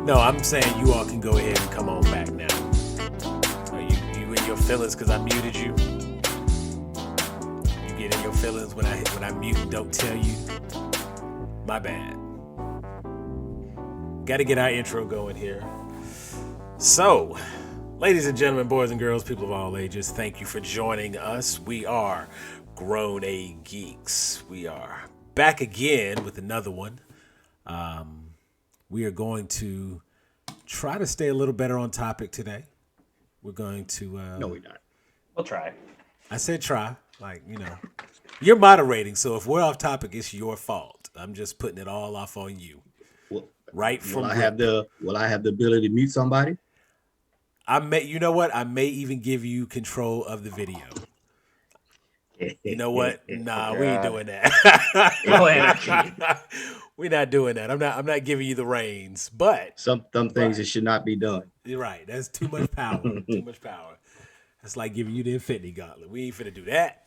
No, I'm saying you all can go ahead and come on back now. Are you in your feelings because I muted you? You get in your feelings when I mute and don't tell you? My bad. Got to get our intro going here. So, ladies and gentlemen, boys and girls, people of all ages, thank you for joining us. We are Grown A Geeks. We are back again with another one. We are going to try to stay a little better on topic today. We're going to... No, we're not. We'll try. I said try. Like, you know. You're moderating, so if we're off topic, it's your fault. I'm just putting it all off on you. Well, right from... Will I have the ability to mute somebody? You know what? I may even give you control of the video. You know what? Nah, we ain't doing that. We're not doing that. I'm not giving you the reins, but some things that should not be done. You're right. That's too much power. Too much power. That's like giving you the Infinity Gauntlet. We ain't finna do that.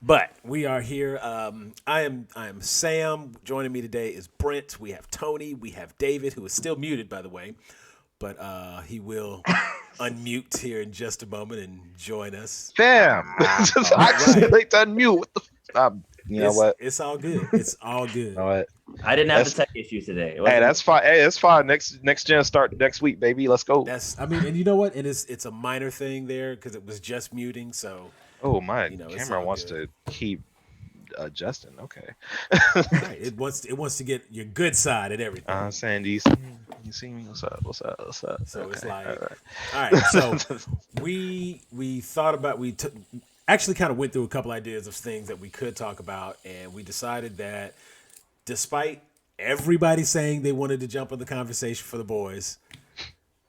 But we are here. I am Sam. Joining me today is Brent. We have Tony. We have David, who is still muted, by the way, but he will unmute here in just a moment and join us. Damn! I just like to unmute. What the? You know what? It's all good. It's all good. You know what? I didn't have the tech issue today. Hey, that's fine. Hey, it's fine. Next gen start next week, baby. Let's go. And you know what? It's a minor thing there because it was just muting. So. Oh my! Camera wants to keep adjusting. Okay. Right. It wants to get your good side at everything. Sandy, you see me? What's up? So okay. It's like, all right. So we thought about actually kind of went through a couple ideas of things that we could talk about, and we decided that despite everybody saying they wanted to jump on the conversation for the boys,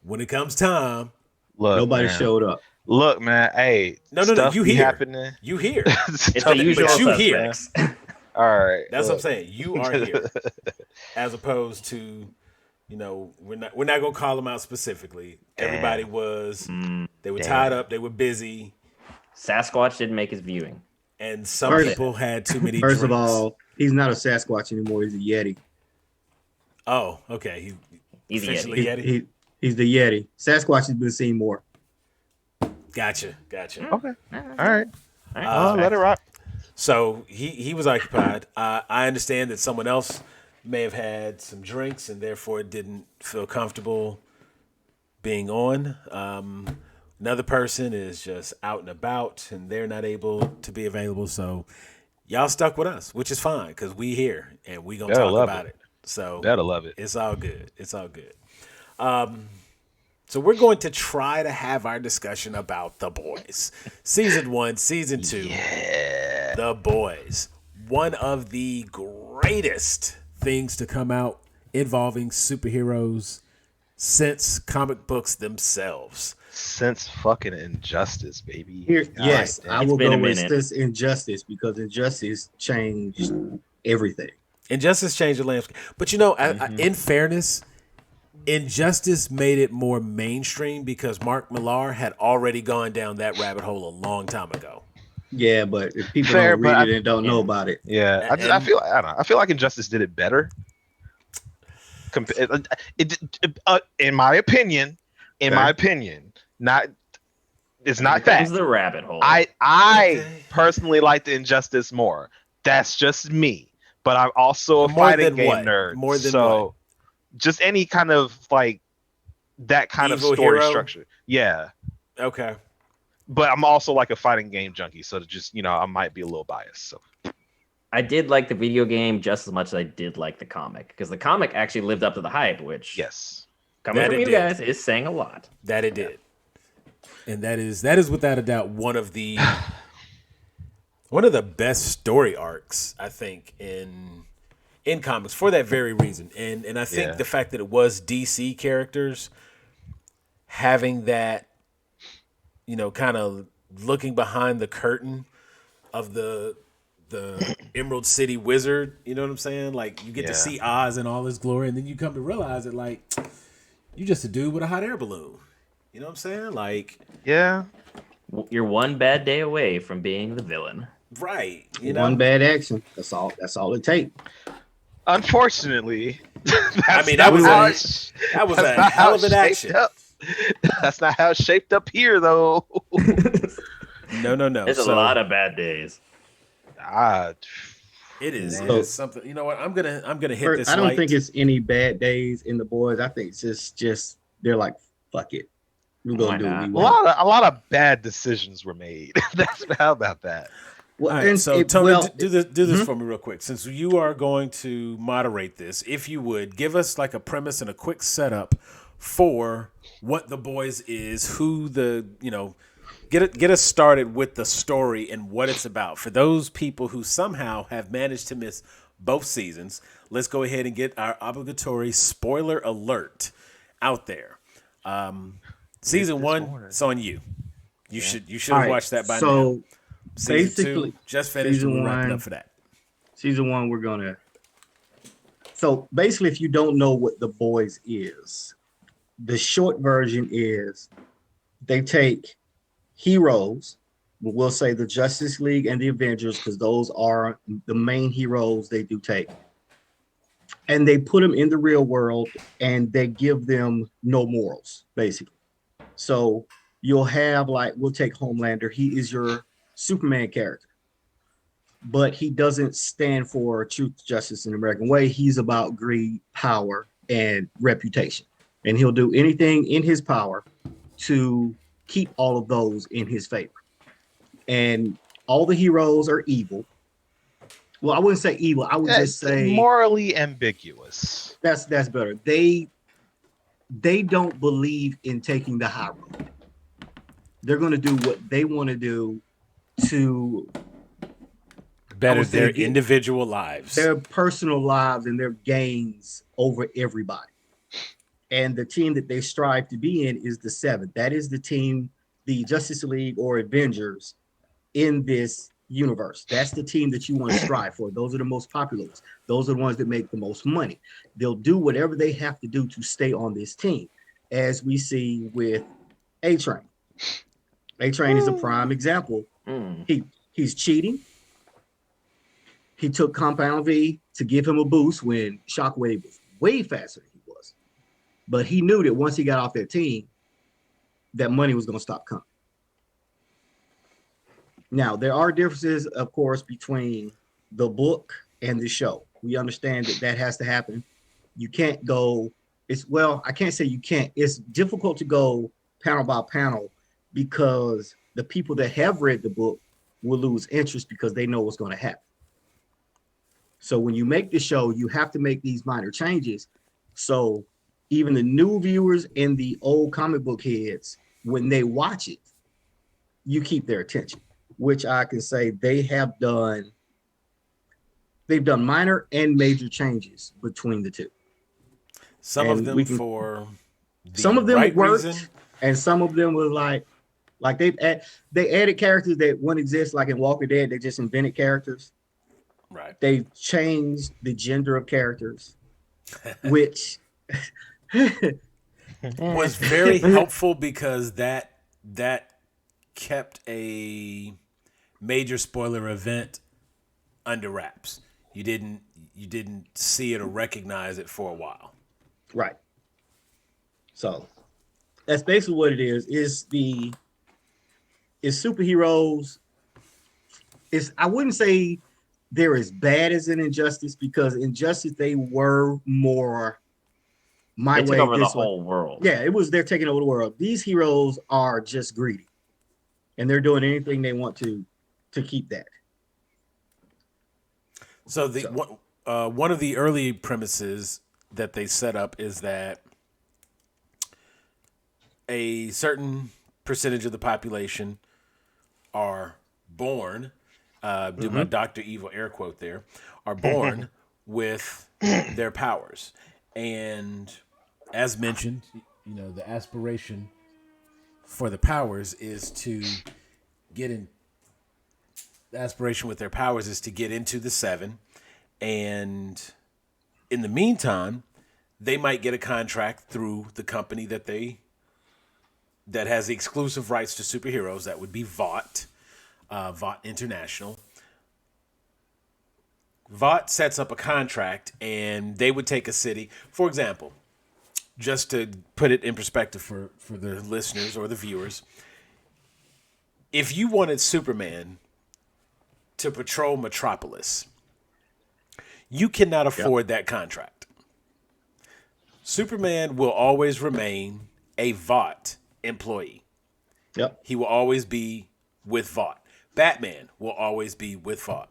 when it comes time, nobody showed up. Look, man, hey, no, you hear happening. You hear. It's the usual but you suspects. hear. All right. That's what I'm saying. You are here. As opposed to, we're not gonna call them out specifically. Everybody was they were tied up, they were busy. Sasquatch didn't make his viewing. And some people had too many First drinks. of all, he's not a Sasquatch anymore, he's a Yeti. Oh, okay. He's officially Yeti. He's the Yeti. Sasquatch has been seen more. Gotcha. Okay. All right. Let it rock. So he was occupied. I understand that someone else may have had some drinks and therefore didn't feel comfortable being on. Another person is just out and about and they're not able to be available. So y'all stuck with us, which is fine because we here and we gonna talk about it. So better love it. It's all good. It's all good. So we're going to try to have our discussion about The Boys. Season 1, Season 2. Yeah. The Boys. One of the greatest things to come out involving superheroes since comic books themselves. Since fucking Injustice, baby. Yes, I will go with this Injustice because Injustice changed everything. Injustice changed the landscape. But in fairness, Injustice made it more mainstream because Mark Millar had already gone down that rabbit hole a long time ago. Yeah, but if people don't read it and don't know about it. Yeah, I feel like Injustice did it better. In my opinion, not it's not that. It's the rabbit hole. I personally like the Injustice more. That's just me. But I'm also a fighting game nerd. More than so just any kind of like that kind Evil of story hero? structure. Yeah. Okay. But I'm also like a fighting game junkie, so just I might be a little biased. So I did like the video game just as much as I did like the comic, because the comic actually lived up to the hype, which coming That from it you did. guys is saying a lot. That it did. And that is without a doubt one of the best story arcs, I think, in comics for that very reason. And I think the fact that it was DC characters having that, kind of looking behind the curtain of the Emerald City Wizard, you know what I'm saying? Like, you get to see Oz in all his glory, and then you come to realize that, like, you just a dude with a hot air balloon. You know what I'm saying? Like, yeah, you're one bad day away from being the villain. Right. One bad action. That's all it takes. Unfortunately, that was a hell of an action. That's not how it's shaped up here, though. No. There's a lot of bad days. It is. It is something. You know what? I'm gonna hit this. I don't think it's any bad days in the boys. I think it's just they're like, fuck it. We're gonna do it. A lot of bad decisions were made. How about that? Well, right, so Tony, do this for me real quick. Since you are going to moderate this, if you would give us like a premise and a quick setup for what The Boys is, who get us started with the story and what it's about. For those people who somehow have managed to miss both seasons, let's go ahead and get our obligatory spoiler alert out there. Season 1, it's on you. You should have watched that by now. Season 2 just finished. We're wrapping up for that. Season 1, we're gonna. So basically, if you don't know what The Boys is, the short version is they take heroes. We'll say the Justice League and the Avengers, because those are the main heroes they do take, and they put them in the real world, and they give them no morals, basically. So you'll have, like, we'll take Homelander. He is your Superman character, but he doesn't stand for truth, justice, and the American way. He's about greed, power, and reputation, and he'll do anything in his power to keep all of those in his favor. And all the heroes are evil. Well, I wouldn't say evil. I would just say morally ambiguous. That's better. They don't believe in taking the high road. They're going to do what they want to do to better their individual lives, their personal lives, and their gains over everybody. And the team that they strive to be in is the 7. That is the team, the Justice League or Avengers in this universe. That's the team that you want to strive for. Those are the most popular ones. Those are the ones that make the most money. They'll do whatever they have to do to stay on this team, as we see with A-Train. A-Train is a prime example. He's cheating. He took Compound V to give him a boost when Shockwave was way faster than he was. But he knew that once he got off that team, that money was going to stop coming. Now, there are differences, of course, between the book and the show. We understand that has to happen. You can't go, I can't say you can't. It's difficult to go panel by panel because the people that have read the book will lose interest because they know what's going to happen. So when you make the show, you have to make these minor changes. So even the new viewers and the old comic book heads, when they watch it, you keep their attention, which I can say they've done minor and major changes between the two. Some of them for some of them right worked, reason, and some of them was like they added characters that wouldn't exist, like in Walking Dead. They just invented characters. Right. They changed the gender of characters, which was very helpful because that kept a major spoiler event under wraps. You didn't see it or recognize it for a while. Right. So that's basically what it is. Is superheroes. I wouldn't say they're as bad as in Injustice, because Injustice they were more my way. They took over the whole world. Yeah, they're taking over the world. These heroes are just greedy, and they're doing anything they want to keep that. So one of the early premises that they set up is that a certain percentage of the population are born, do my Dr. Evil air quote there, are born with their powers. And as mentioned, the aspiration for the powers is to get in. The aspiration with their powers is to get into the seven. And in the meantime, they might get a contract through the company that has the exclusive rights to superheroes. That would be Vought, Vought International. Vought sets up a contract, and they would take a city. For example, just to put it in perspective for the listeners or the viewers, if you wanted Superman to patrol Metropolis, you cannot afford that contract. Superman will always remain a Vought employee. Yep. He will always be with Vought. Batman will always be with Vought.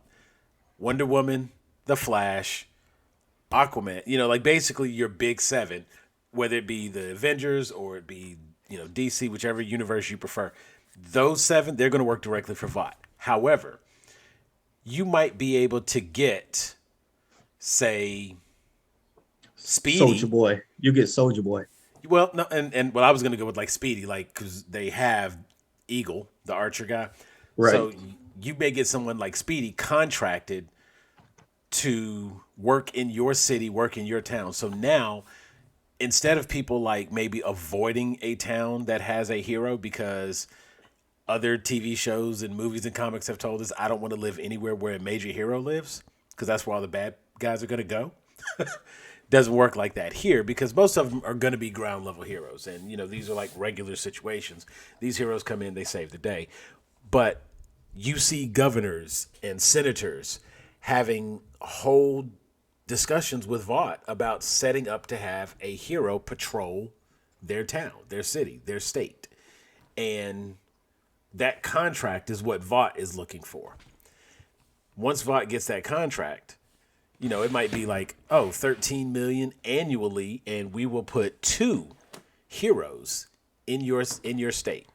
Wonder Woman, The Flash, Aquaman, like basically your big seven, whether it be the Avengers or it be, DC, whichever universe you prefer. Those seven, they're going to work directly for Vought. However, you might be able to get, say, Speedy. Soldier Boy. You get Soldier Boy. Well, no, and I was going to go with like Speedy, like because they have Eagle, the Archer guy. Right. So you may get someone like Speedy contracted to work in your city, work in your town. So now, instead of people like maybe avoiding a town that has a hero because other TV shows and movies and comics have told us, I don't want to live anywhere where a major hero lives because that's where all the bad guys are going to go. Doesn't work like that here because most of them are going to be ground level heroes. And, these are like regular situations. These heroes come in, they save the day. But you see governors and senators having whole discussions with Vought about setting up to have a hero patrol their town, their city, their state. And that contract is what Vought is looking for. Once Vought gets that contract, it might be like, 13 million annually, and we will put 2 heroes in your state.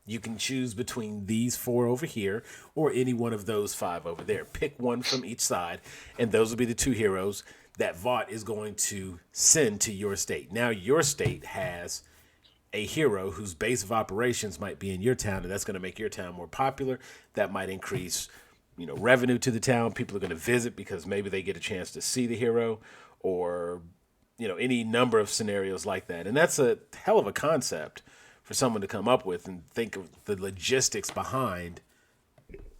You can choose between these 4 over here or any one of those 5 over there. Pick one from each side, and those will be the 2 heroes that Vought is going to send to your state. Now your state has a hero whose base of operations might be in your town, and that's going to make your town more popular. That might increase revenue to the town. People are going to visit because maybe they get a chance to see the hero or, any number of scenarios like that. And that's a hell of a concept for someone to come up with and think of the logistics behind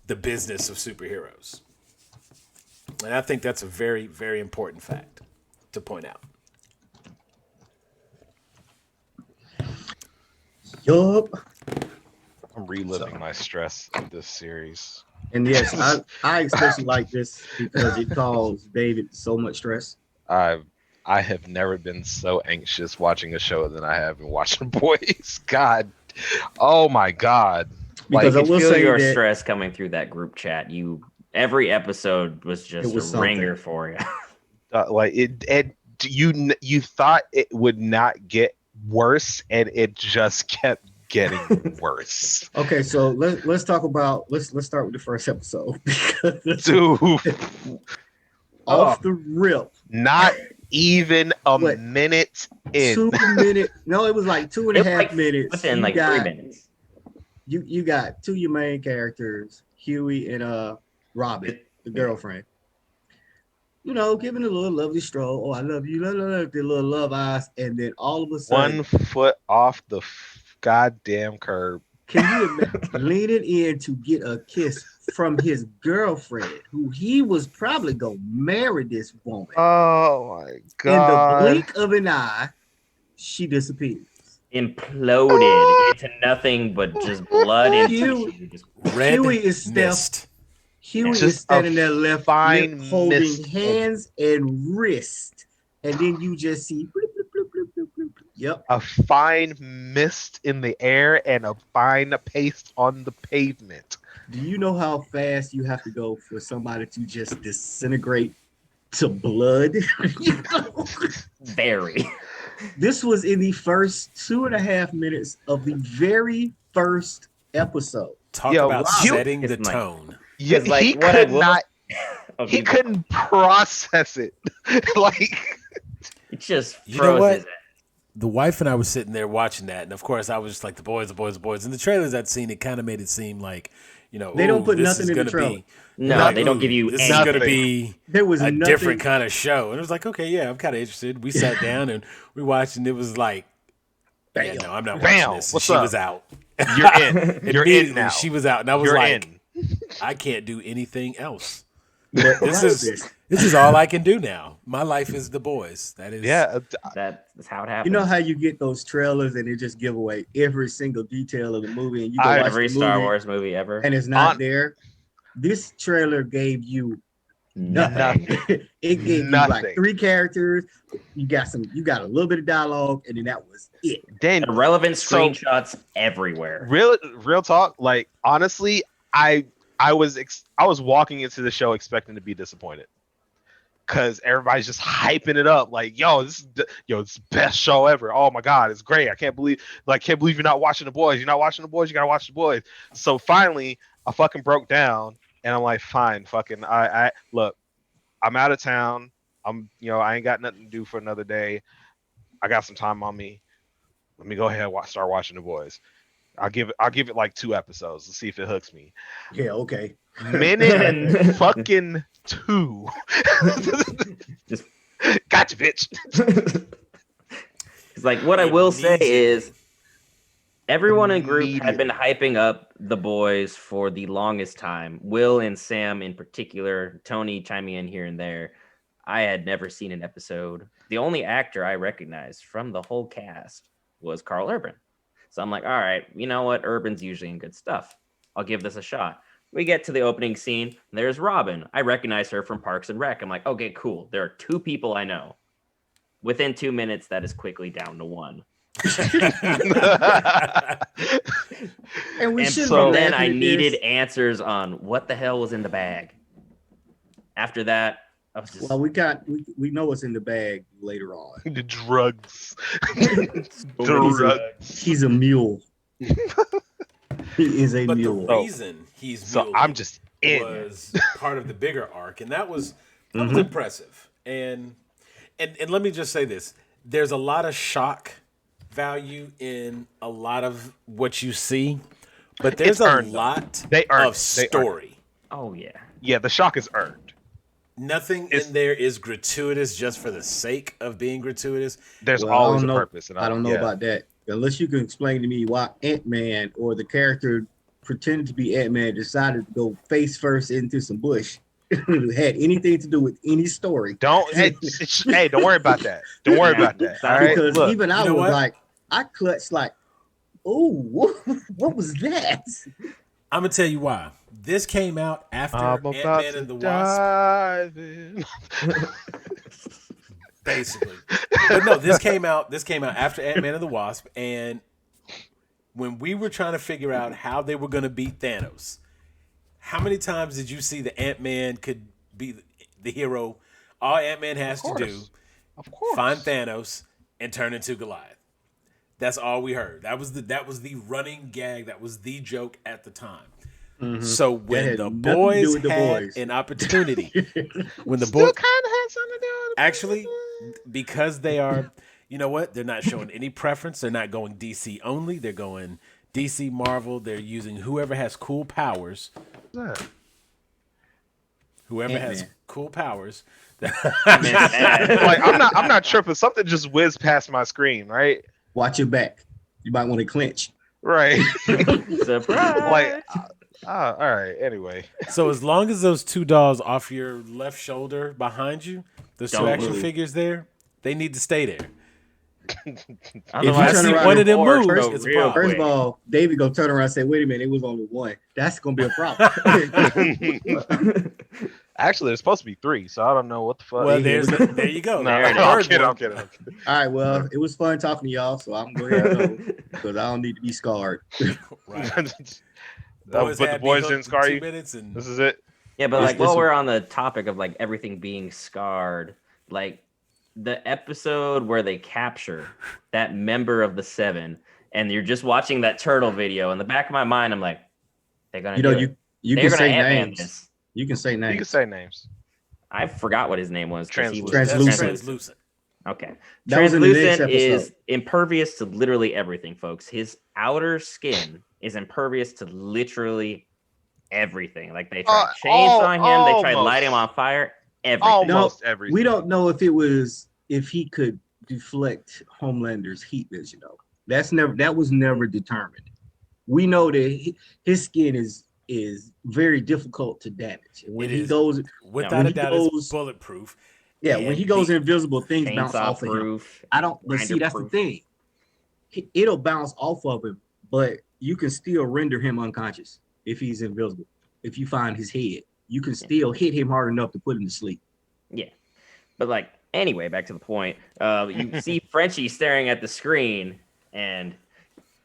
the business of superheroes. And I think that's a very, very important fact to point out. Yup. I'm reliving my stress of this series. And yes, I especially like this because it caused David so much stress. I have never been so anxious watching a show than I have been watching Boys. God, oh my God! Because I will feel your stress coming through that group chat. Every episode was just a ringer for you. You thought it would not get worse, and it just kept getting worse. Okay, so let's talk about let's start with the first episode. Dude, off the rip, not even a minute in. 2 minutes. No, it was like 2.5 minutes. Within 3 minutes. You got 2 of your main characters, Huey and Robin, the girlfriend. Giving a little lovely stroll. Oh, I love you. The little love eyes, and then all of a sudden, 1 foot off the goddamn curb. Can you imagine leaning in to get a kiss from his girlfriend, who he was probably gonna marry this woman? Oh my God! In the blink of an eye, she disappears. Imploded into nothing but just blood and red Huey is mist. Huey is standing there left holding hands and wrist, and then you just see yep, a fine mist in the air and a fine paste on the pavement. Do you know how fast you have to go for somebody to just disintegrate to blood? You know? Very. This was in the first 2.5 minutes of the very first episode. Talk Yo, about you- setting the It's like- tone. Yeah, like, he what I could will- not. Oh, He you go. couldn't process it. Like, It just You know what? froze. The wife and I were sitting there watching that, and of course, I was just like, the boys, the boys, the boys. In the trailers I'd seen, it kind of made it seem like, They don't put this nothing is in the gonna trailer. be. No, like, they don't give you this anything. is going to be There was a nothing. different kind of show. And it was like, okay, yeah, I'm kind of interested. We sat down and we watched, and it was like, yeah, no, I'm not watching Bam, this. what's She up? was out. you're in. You're in Immediately, now. she was out, and I was You're like, in. I can't do anything else. But This watch is this is all I can do now. My life is the boys. That is Yeah, That's how it happens. You know how you get those trailers and they just give away every single detail of the movie, and you go I- watch every the Star movie Wars movie ever. and it's not On- there. This trailer gave you Nothing. it gave you Nothing. like 3 characters. You got a little bit of dialogue, and then that was it. then Irrelevant So- screenshots everywhere. real talk. Like, honestly, I was walking into the show expecting to be disappointed because everybody's just hyping it up. Like, it's the best show ever. Oh my god, it's great. I can't believe you're not watching the boys. You're not watching the boys. You gotta watch the boys. So finally, I fucking broke down, and I'm like, fine, fucking. I look. I'm out of town. I ain't got nothing to do for another day. I got some time on me. Let me go ahead and start watching the boys. I'll give it like 2 episodes to see if it hooks me. Yeah, okay. Minute fucking 2. Just Gotcha, bitch. It's like what I will say is everyone in group had Immediately. been hyping up the boys for the longest time. Will and Sam in particular, Tony chiming in here and there. I had never seen an episode. The only actor I recognized from the whole cast was Carl Urban. So I'm like, all right, you know what? Urban's usually in good stuff. I'll give this a shot. We get to the opening scene. And there's Robin. I recognize her from Parks and Rec. I'm like, okay, cool. There are 2 people I know. Within 2 minutes, that is quickly down to 1. And we And should from be then, laughing I at needed this. answers on what the hell was in the bag. After that, I was just Well, we know what's in the bag later on. The drugs. He's a mule. He is a But mule. the reason he's So muling I'm just in. was part of the bigger arc, and that was Mm-hmm. impressive. And let me just say this: there's a lot of shock value in a lot of what you see, but there's It's a earned, though. lot They earned of it. They earned story. oh yeah. Yeah, the shock is earned. Nothing It's- in there is gratuitous just for the sake of being gratuitous. There's Well, I always don't a know- purpose. And I don't know yeah. about that. Unless you can explain to me why Ant-Man or the character pretending to be Ant-Man decided to go face first into some bush. Had anything to do with any story. Hey, don't worry about that. Don't worry about that. All right, Because look. even I you know was what? like, I clutched like, oh, what was that? I'm gonna tell you why. This came out after I'm about Ant-Man to and the Wasp. dive in. Basically. But no, this came out after Ant-Man and the Wasp, and when we were trying to figure out how they were going to beat Thanos, how many times did you see that Ant-Man could be the hero? All Ant-Man has to do, Of course. find Thanos and turn into Goliath. That's all we heard. That was the running gag. That was the joke at the time. So when had the nothing to do boys with the had boys. an opportunity, when the Still boy kind of had something to do with it. actually, because they are, you know what? They're not showing any preference. They're not going DC only. They're going DC, Marvel. They're using whoever has cool powers. Yeah. Whoever has Ant-Man. cool powers. Like, I'm not tripping. Something just whizzed past my screen, right? Watch your back. You might want to clench. Right. Surprise. All right. Anyway, So as long as those 2 dolls off your left shoulder behind you, those 2 Don't action move. figures there, they need to stay there. Otherwise, turn the around one of them board moves, go it's a real problem. First of quick. all, David gonna turn around and say, "Wait a minute, it was only 1." That's gonna be a problem. actually, there's supposed to be 3, so I don't know what the fuck. Well, there you go. No, There it is. I'm Third kidding. one. I'm kidding. All right, well, it was fun talking to y'all, so I'm going to go because I don't need to be scarred. Right. Boys but the had me boys hooked didn't in scar 2 you. minutes, and This is it. Yeah, but This- like this while is- we're on the topic of like everything being scarred, like the episode where they capture that member of the Seven, and you're just watching that turtle video. In the back of my mind, I'm like, they're gonna You know, do it. you They're can gonna say Ant-Man names. this. You can say You can names. say names. I forgot what his name was. 'Cause he was Translucent. translucent. Okay. That was in the next Translucent is episode. impervious to literally everything, folks. His outer skin is impervious to literally everything. Like they tried chainsawing him, they tried lighting him on fire, everything. Almost No, everything. We don't know if he could deflect Homelander's heat vision though. That was never determined. We know that his skin is very difficult to damage. And when It he is. goes, Without when a he doubt, goes- it's bulletproof. when he And goes invisible, things bounce Chainsaw off of him. proof. But see, that's the thing. It'll bounce off of him, but you can still render him unconscious if he's invisible. If you find his head, you can still hit him hard enough to put him to sleep. Yeah. But like anyway, back to the point. You see Frenchie staring at the screen, and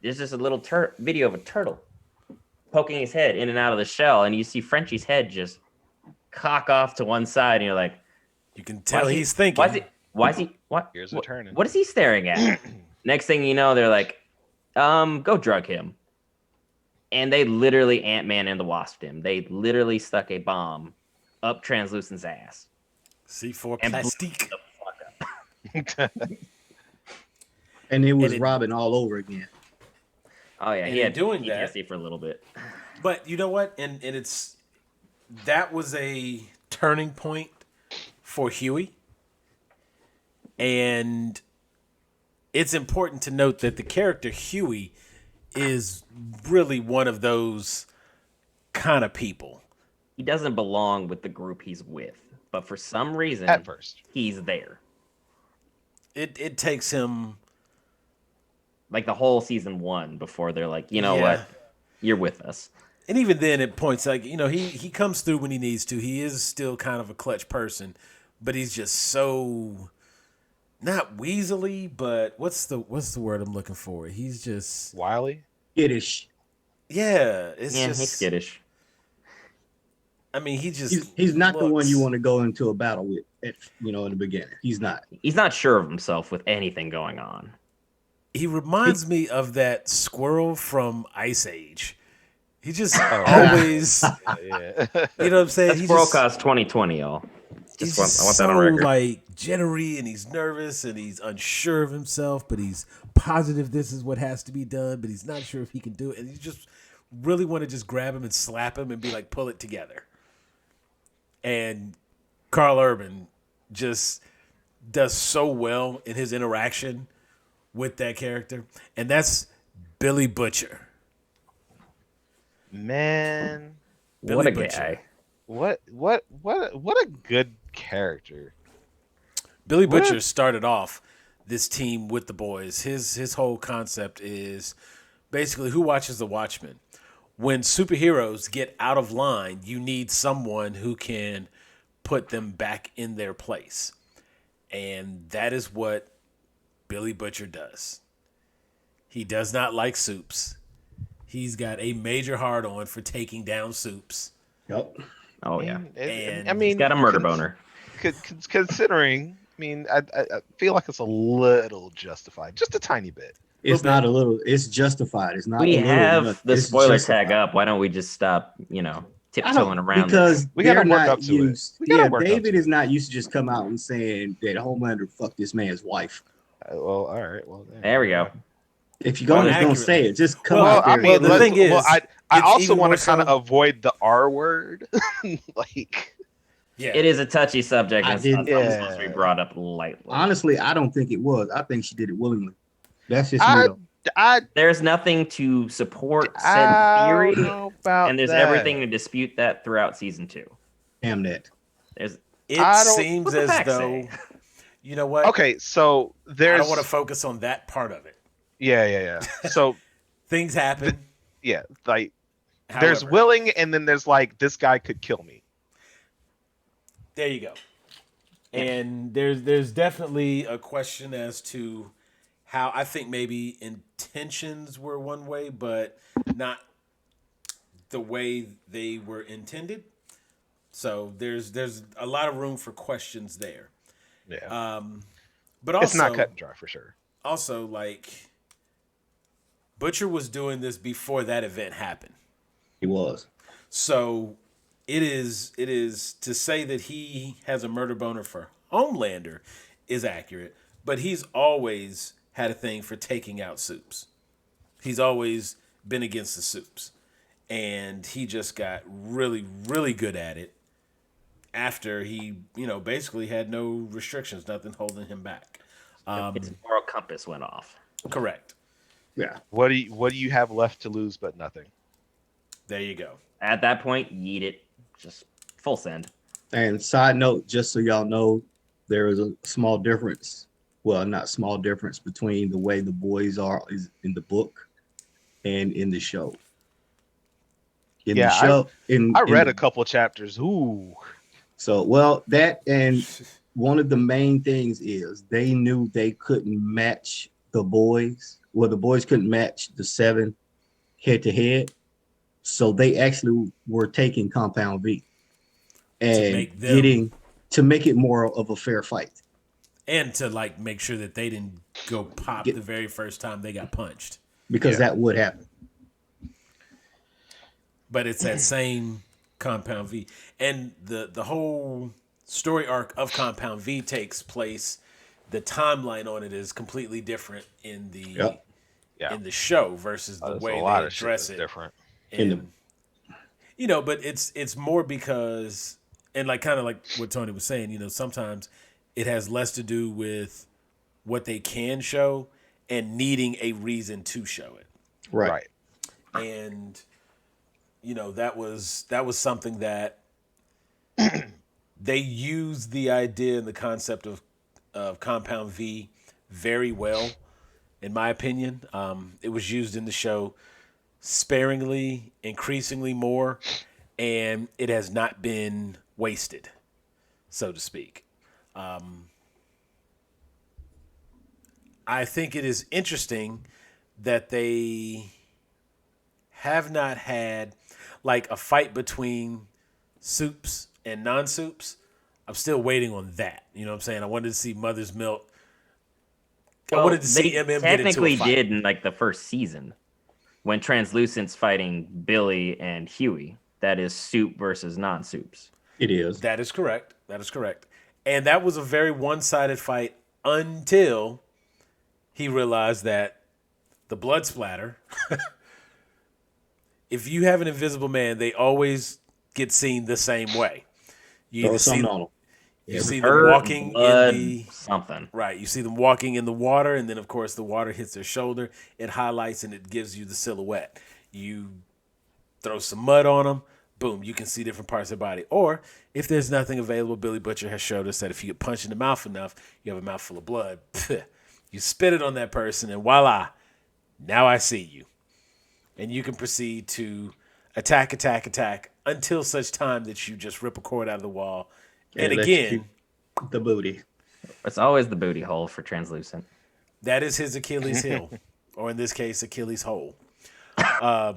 there's just a little video of a turtle poking his head in and out of the shell, and you see Frenchie's head just cock off to one side, and you're like, you can tell he's thinking. Gears are turning. What is he staring at? Next thing you know, they're like, go drug him. And they literally Ant-Man and the Wasp him. They literally stuck a bomb up Translucent's ass. C4 And blew plastique. the fuck up. And it was Robin all over again. Oh yeah, And he in had doing that- PTSD for a little bit. But you know what? And that was a turning point for Huey. And it's important to note that the character Huey is really one of those kind of people. He doesn't belong with the group he's with, but for some reason, At first. he's there. It takes him Like the whole season 1 before they're like, you know Yeah. what, you're with us. And even then, it points like, he comes through when he needs to. He is still kind of a clutch person, but he's just so not weaselly, but what's the word I'm looking for? He's just Wiley. Skittish. yeah. It's Yeah, just he's skittish. I mean, He's not the one looks- you want to go into a battle with. In the beginning, he's not. He's not sure of himself with anything going on. He reminds me of that squirrel from Ice Age. He just always, Yeah. you know what I'm saying? That's He's Squirrel just- Cast 2020, y'all. He's I want just that on so record. like jittery, and he's nervous, and he's unsure of himself, but he's positive this is what has to be done, but he's not sure if he can do it, and you just really want to just grab him and slap him and be like, pull it together. And Carl Urban just does so well in his interaction with that character, and that's Billy Butcher. Man, What Billy a Butcher. guy. what a good character. Billy What? Butcher started off this team with the boys. His whole concept is basically who watches the Watchmen. When superheroes get out of line, you need someone who can put them back in their place. And that is what Billy Butcher does. He does not like Soups. He's got a major hard on for taking down Soups. Yep. Oh yeah. And I mean, He's got a murder boner. Considering, I mean, I feel like it's a little justified, just a tiny bit. It's not a little. It's justified. It's not. We a little have enough. the It's spoiler justified. tag up. Why don't we just stop, I tiptoeing don't, around because this? We gotta they're work not up to it. used. We gotta Yeah, work up David to is not used to just come out and saying that Homelander fucked this man's wife. Well, all right. Well, There we go. If you're gonna Accurately. say it, just come Well, out there. I mean, the thing is, I it's also even want more to kind of so- avoid the R word, like. Yeah. It is a touchy subject. I And it's not didn't- something supposed to be brought up lightly. Honestly, I don't think it was. I think she did it willingly. That's just me I, though. I, There's nothing to support said I theory, don't know about and there's that. everything to dispute that throughout season 2. Damn that. There's It I don't- seems what the as facts though, say? you know what? Okay, so I there's. don't want to focus on that part of it. Yeah. So Things happen. yeah, like there's However, willing, and then there's like this guy could kill me. there you go. And there's definitely a question as to how I think maybe intentions were one way, but not the way they were intended. So there's a lot of room for questions there. Yeah. But It's not also cut and dry for sure. like Butcher was doing this before that event happened. He was. So it is to say that he has a murder boner for Homelander is accurate, but he's always had a thing for taking out Supes. He's always been against the Supes. And he just got really, really good at it after he, basically had no restrictions, nothing holding him back. His moral compass went off. Correct. Yeah. What do you have left to lose but nothing? There you go. At that point, yeet it. Just full send. And side note, just so y'all know, there is a small difference. Well, not small difference between the way the boys are is in the book and in the show. I read a couple chapters. Ooh. So, well, that and one of the main things is they knew they couldn't match the boys. Well, the boys couldn't match the 7 head to head. So they actually were taking Compound V and to make it more of a fair fight. And to make sure that they didn't go pop the very first time they got punched. Because that would happen. But it's that same Compound V. And the whole story arc of Compound V takes place. The timeline on it is completely different in the in the show versus the way they address it. Different. And, but it's more because, and kind of like what Tony was saying, sometimes it has less to do with what they can show and needing a reason to show it. Right. And that was something that they used the idea and the concept of Compound V very well, in my opinion. It was used in the show sparingly, increasingly more, and it has not been wasted, so to speak. I think it is interesting that they have not had a fight between Supes and non-Supes. I'm still waiting on that. You know what I'm saying? I wanted to see Mother's Milk. I wanted to see MM get into a fight. Technically did in the first season when Translucent's fighting Billy and Huey. That is Supe versus non-Supes. It is. That is correct. And that was a very one-sided fight until he realized that the blood splatter... If you have an invisible man, they always get seen the same way. You see them walking in the something. Right. You see them walking in the water, and then of course the water hits their shoulder. It highlights and it gives you the silhouette. You throw some mud on them, boom, you can see different parts of their body. Or if there's nothing available, Billy Butcher has showed us that if you get punched in the mouth enough, you have a mouthful of blood. You spit it on that person, and voila, now I see you. And you can proceed to attack until such time that you just rip a cord out of the wall. And again, the booty. It's always the booty hole for Translucent. That is his Achilles heel, or in this case, Achilles hole. I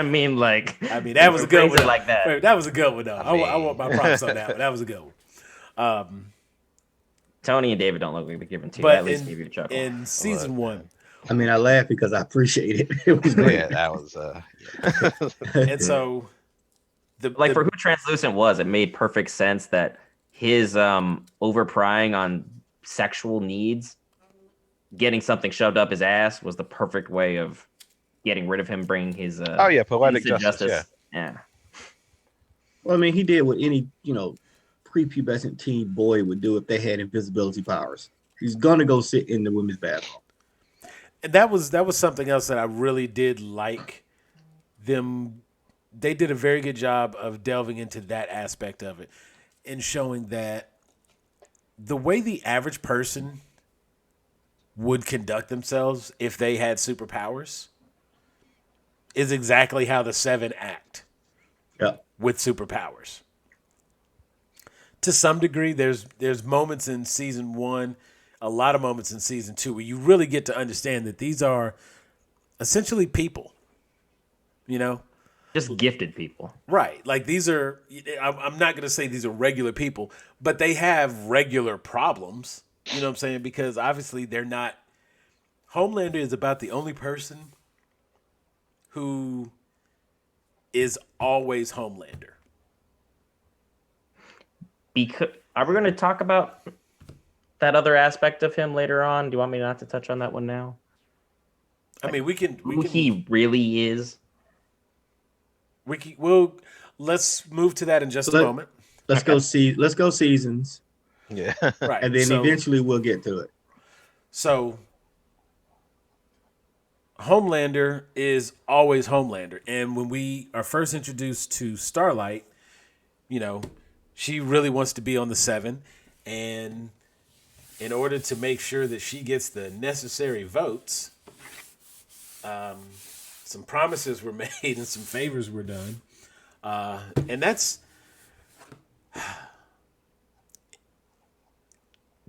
mean, that was a good one. Like that. That was a good one, though. I want my props on that one. That was a good one. Tony and David don't look like they're giving to you. But at least give you a chuckle. In season 1. I mean, I laugh because I appreciate it. It was great. Yeah, that was And so for who Translucent was, it made perfect sense that his over-prying on sexual needs, getting something shoved up his ass, was the perfect way of getting rid of him, bringing his poetic justice. Yeah. Well, I mean, he did what any prepubescent teen boy would do if they had invisibility powers. He's gonna go sit in the women's bathroom. And that was something else that I really did like them. They did a very good job of delving into that aspect of it and showing that the way the average person would conduct themselves if they had superpowers is exactly how the 7 act with superpowers. To some degree, there's moments in season 1, a lot of moments in season 2 where you really get to understand that these are essentially people. you know? Just gifted people. Right. Like these are, I'm not going to say these are regular people, but they have regular problems. You know what I'm saying? Because obviously they're not, Homelander is about the only person who is always Homelander. Because are we going to talk about that other aspect of him later on? Do you want me not to touch on that one now? I mean, we can, Who he really is. let's move to that in just a Let- moment. Let's go see. Let's go seasons, Yeah. Right. and then eventually we'll get to it. So Homelander is always Homelander. And when we are first introduced to Starlight, you know, she really wants to be on the 7. And in order to make sure that she gets the necessary votes, some promises were made and some favors were done. And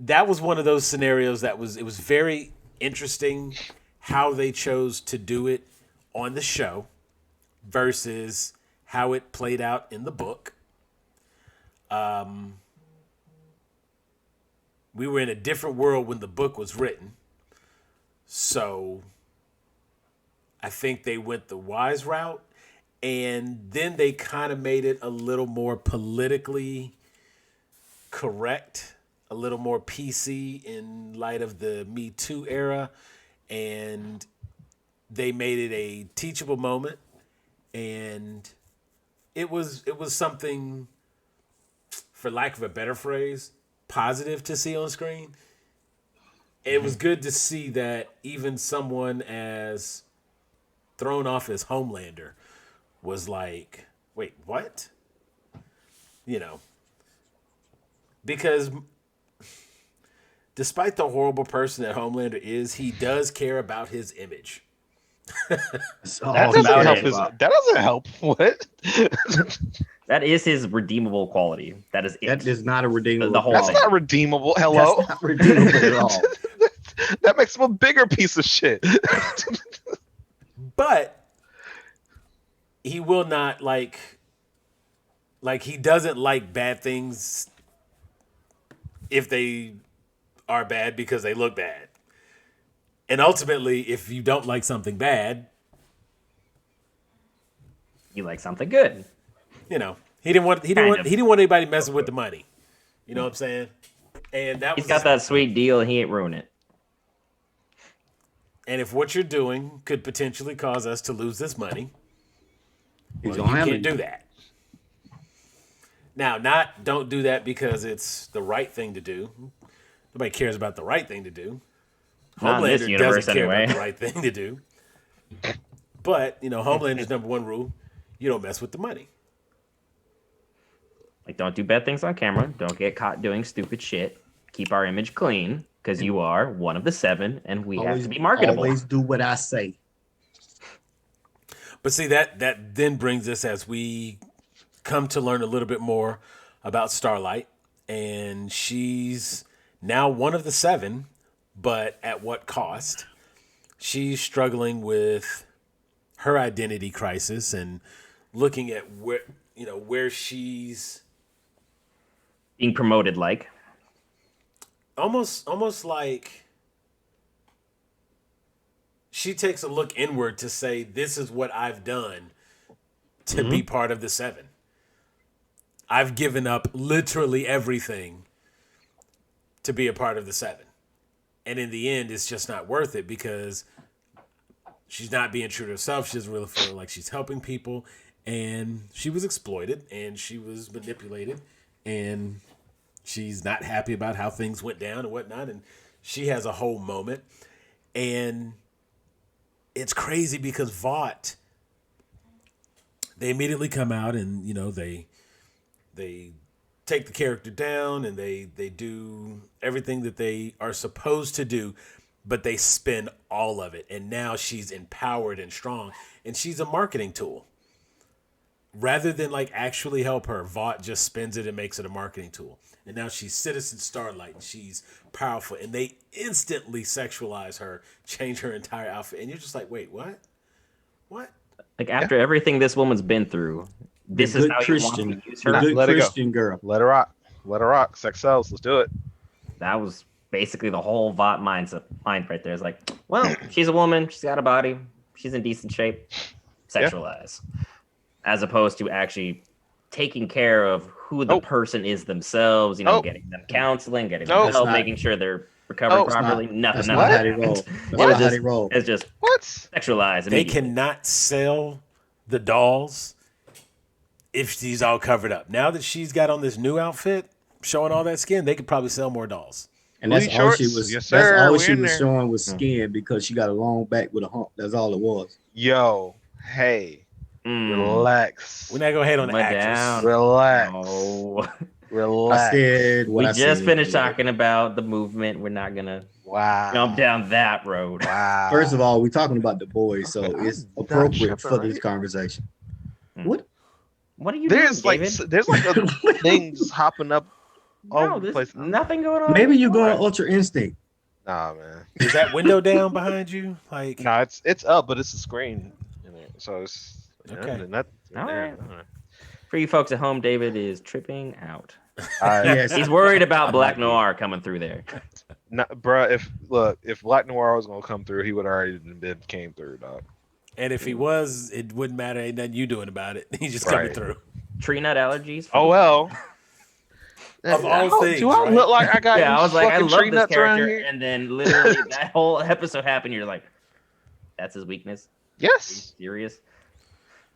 that was one of those scenarios it was very interesting how they chose to do it on the show versus how it played out in the book. We were in a different world when the book was written. So I think they went the wise route, and then they kind of made it a little more politically correct, a little more PC in light of the Me Too era, and they made it a teachable moment, and it was something, for lack of a better phrase, positive to see on screen. It was good to see that even someone as thrown off as Homelander was like, wait, what? You know, because despite the horrible person that Homelander is, he does care about his image. That's all That he doesn't cares help. about. That doesn't help. What? That is his redeemable quality. That is it. That is not a redeemable. The whole That's thing. not redeemable. Hello. That's not redeemable at all. That makes him a bigger piece of shit. But he will not like he doesn't like bad things if they are bad because they look bad. And ultimately, if you don't like something bad, You like something good. you know, he didn't want anybody messing with the money. You know what I'm saying? And that He's was got that sweet deal and he ain't ruin it. And if what you're doing could potentially cause us to lose this money, He's well, gonna you handle can't do that. Now, don't do that because it's the right thing to do. Nobody cares about the right thing to do. Not in this Homelander universe, doesn't care anyway. about the right thing to do. But, Homelander's number one rule, you don't mess with the money. Like, don't do bad things on camera. Don't get caught doing stupid shit. Keep our image clean because you are one of the 7 and we have to be marketable. Always do what I say. But see, that then brings us, as we come to learn a little bit more about Starlight, and she's now one of the 7, but at what cost? She's struggling with her identity crisis and looking at where she's Being promoted like. almost like she takes a look inward to say, this is what I've done to be part of the 7. I've given up literally everything to be a part of the 7. And in the end, it's just not worth it because she's not being true to herself. She doesn't really feel like she's helping people. And she was exploited and she was manipulated. And she's not happy about how things went down and whatnot. And she has a whole moment. And it's crazy because Vought, they immediately come out and, they take the character down and they do everything that they are supposed to do, but they spin all of it. And now she's empowered and strong, and she's a marketing tool. Rather than actually help her, Vought just spins it and makes it a marketing tool. And now she's Citizen Starlight, and she's powerful, and they instantly sexualize her, change her entire outfit. And you're just like, wait, what? What? Like after everything this woman's been through, this is good how you want to use the her. good Let it go. Christian girl. Let her rock. Let her rock. Sex sells. Let's do it. That was basically the whole Vought mind right there. It's like, well, she's a woman, she's got a body, she's in decent shape, sexualize. As opposed to actually taking care of who the person is themselves, getting them counseling, getting them help, making sure they're recovering properly. Nothing. That's not how they roll. That's not how they roll. It's just what? Sexualized. They cannot sell the dolls if she's all covered up. Now that she's got on this new outfit, showing all that skin, they could probably sell more dolls. And that's all she was. Yes, that's sir. all she was showing was skin because she got a long back with a hump. That's all it was. Yo, hey, relax. We're not gonna hate on the actress. Down. Relax. No. Relax. I said what we I just said. finished talking about the movement. We're not gonna jump down that road. Wow. First of all, we're talking about the boys, so it's appropriate for this conversation. What are you there's doing, like David? there's like a thing just hopping up all over the place. Nothing going on. Maybe you're going Ultra Instinct. Nah, man. Is that window down behind you? Like, no, it's up, but it's a screen in it, so it's okay. All right. For you folks at home, David is tripping out. Yes. He's worried about Black Noir coming through there. Bruh, if Black Noir was gonna come through, he would already came through, dog. And if he was, it wouldn't matter. Ain't nothing you doing about it. He's just coming through. Tree nut allergies. Oh well. Of all things, do I look like I got? Yeah, I was like, I love tree this nuts around character, here? and then literally that whole episode happened. You're like, that's his weakness. Yes. Are you serious?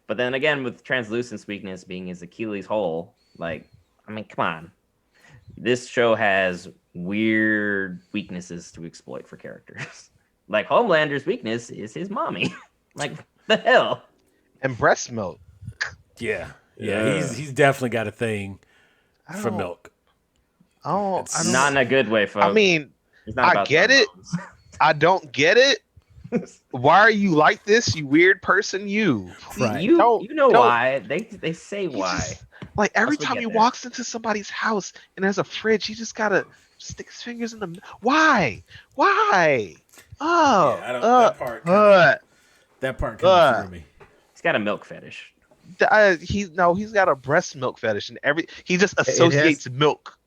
But then again, with Translucent's weakness being his Achilles heel, like, I mean, come on. This show has weird weaknesses to exploit for characters. Like Homelander's weakness is his mommy. Like, the hell? And breast milk. Yeah. He's definitely got a thing for milk. Oh, It's Not in a good way, folks. I mean, It's not I about get it. hormones. I don't get it. Why are you like this, you weird person? You. Right. You know Don't. why. They say why. Just, like every Once we time get he there. walks into somebody's house and there's a fridge, he just gotta stick his fingers in the. Why? Oh, Yeah, I don't. That part. Kind of threw me. He's got a milk fetish. he's got a breast milk fetish, and he just associates milk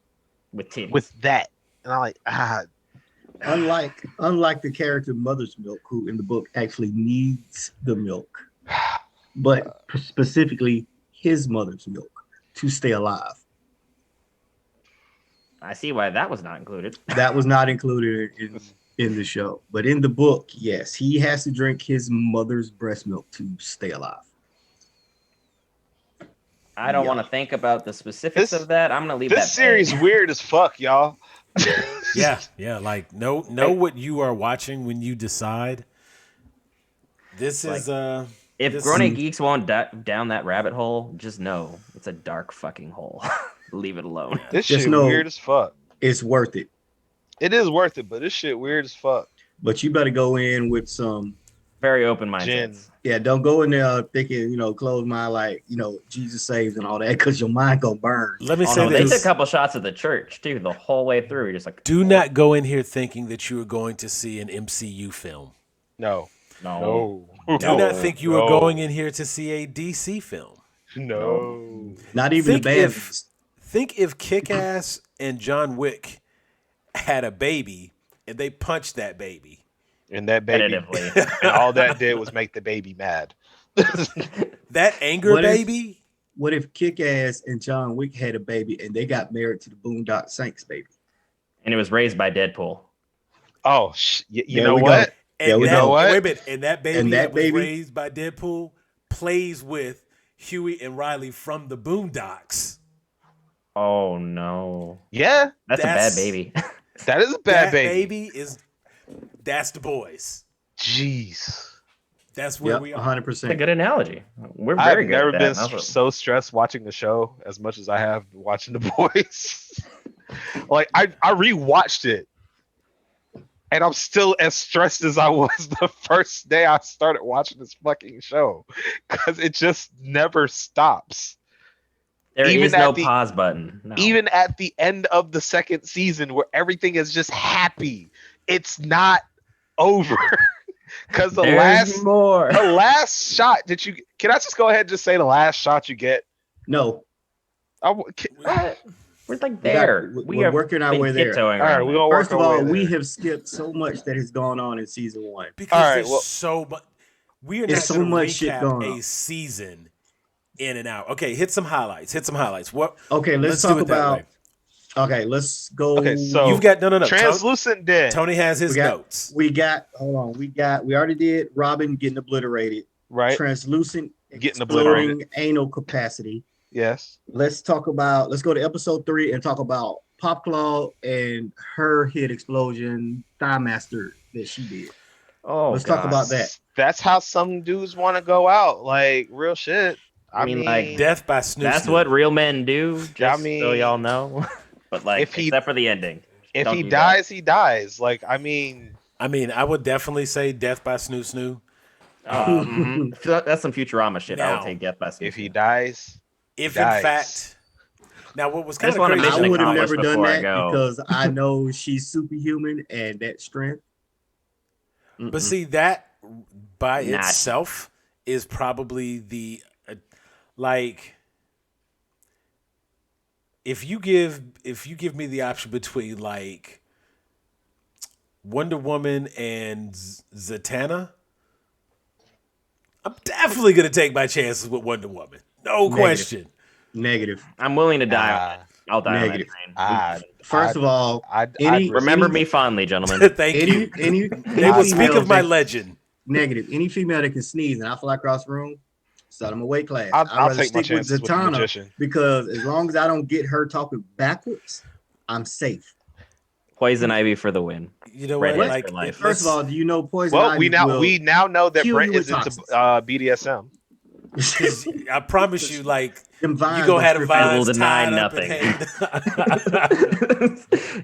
With titties. with that, and I'm like, Unlike the character Mother's Milk, who in the book actually needs the milk, but specifically his mother's milk to stay alive. I see why that was not included. That was not included in the show, but in the book, yes, he has to drink his mother's breast milk to stay alive. I don't want to think about the specifics of that. I'm gonna leave that. This series weird as fuck, y'all. Yeah. Like, know what you are watching when you decide. This is If Grown Geeks won't down that rabbit hole, just know it's a dark fucking hole. Leave it alone. This Just shit know- weird as fuck. It's worth it, It is worth it, but this shit weird as fuck. but you better go in with some. Very open minded. Jen. Yeah, don't go in there thinking, close mind like, Jesus saves and all that, because your mind gonna burn. Let me Oh, say no, they this. took a couple shots of the church too, the whole way through. You're just like, Do not go in here thinking that you are going to see an MCU film. No. no. Do not think you are going in here to see a DC film. No. Not even the Think bad if ones. think if Kick-Ass and John Wick had a baby and they punched that baby. And that baby, Competitively. and all that did was make the baby mad. That anger What if- baby. What if Kick-Ass and John Wick had a baby and they got married to the Boondock Saints baby? And it was raised by Deadpool. Oh, you There know we go. what? And Yeah, we that, know what? Wait a minute. And that baby And that that was baby- raised by Deadpool plays with Huey and Riley from the Boondocks. Oh no. Yeah, That's a That's- bad baby. that is a bad That baby. that's the boys. Jeez. That's where Yep, we are. 100%. That's a good analogy. We're I've very good never at been that. so stressed watching the show as much as I have watching The Boys. Like I rewatched it, and I'm still as stressed as I was the first day I started watching this fucking show, because it just never stops. There even is no at the- pause button. No. Even at the end of the second season, where everything is just happy, it's not over. Because the There's more. last shot that you can I just go ahead and just say the last shot you get? No, What? We're like we there. we're working our been way there. tiptoeing All right, around we're that. gonna work First of our way all, we there. have skipped so much that has gone on in season 1. Because All right, there's well- so much. We are There's not so going to much shit recap going a on. season in and out. Okay, hit some highlights. What? Okay, let's do talk it that about. way. Okay, let's go. Okay, so You've got no. Translucent Den. Tony has his we got. notes. We got. Hold on. We already did Robin getting obliterated. Right. Translucent Getting exploding anal capacity. Yes. Let's go to episode 3 and talk about Popclaw and her head explosion thigh master that she did. Oh, Let's talk about that. That's how some dudes want to go out. Like real shit. I I mean, mean, like, Death by Snoo. That's what real men do. Just so mean, y'all know. But like, except for the ending. if Don't he do dies, he dies. Like, I mean, I would definitely say Death by Snoo. that. That's some Futurama shit. I Now, would take Death by Snoo. if he dies, If dies. in fact, now what was I kind just of wanna crazy. mission I would have accomplished never done before I that go. because I know she's superhuman and that strength. But see, that by Not. itself is probably the like. If you give me the option between like Wonder Woman and Zatanna, I'm definitely gonna take my chances with Wonder Woman. No question. Negative. I'm willing to die on it. I'll die Negative. on that train. First of all, I'd Remember me fondly, gentlemen. Thank you. any They will speak female of my that- legend. Negative. Any female that can sneeze and I fly across the room, set them a weight class. I'll rather take my stick with chances with the Zatanna magician. because as long as I don't get her talking backwards, I'm safe. Poison Ivy for the win. You know Red what? Lights Like, for life. First of all, do you know Poison Well, Ivy we now know that kill Brent you is with into toxins. BDSM. 'cause I promise you, like, Them you vines gonna gonna have the strip out. I will vines deny tied up nothing. and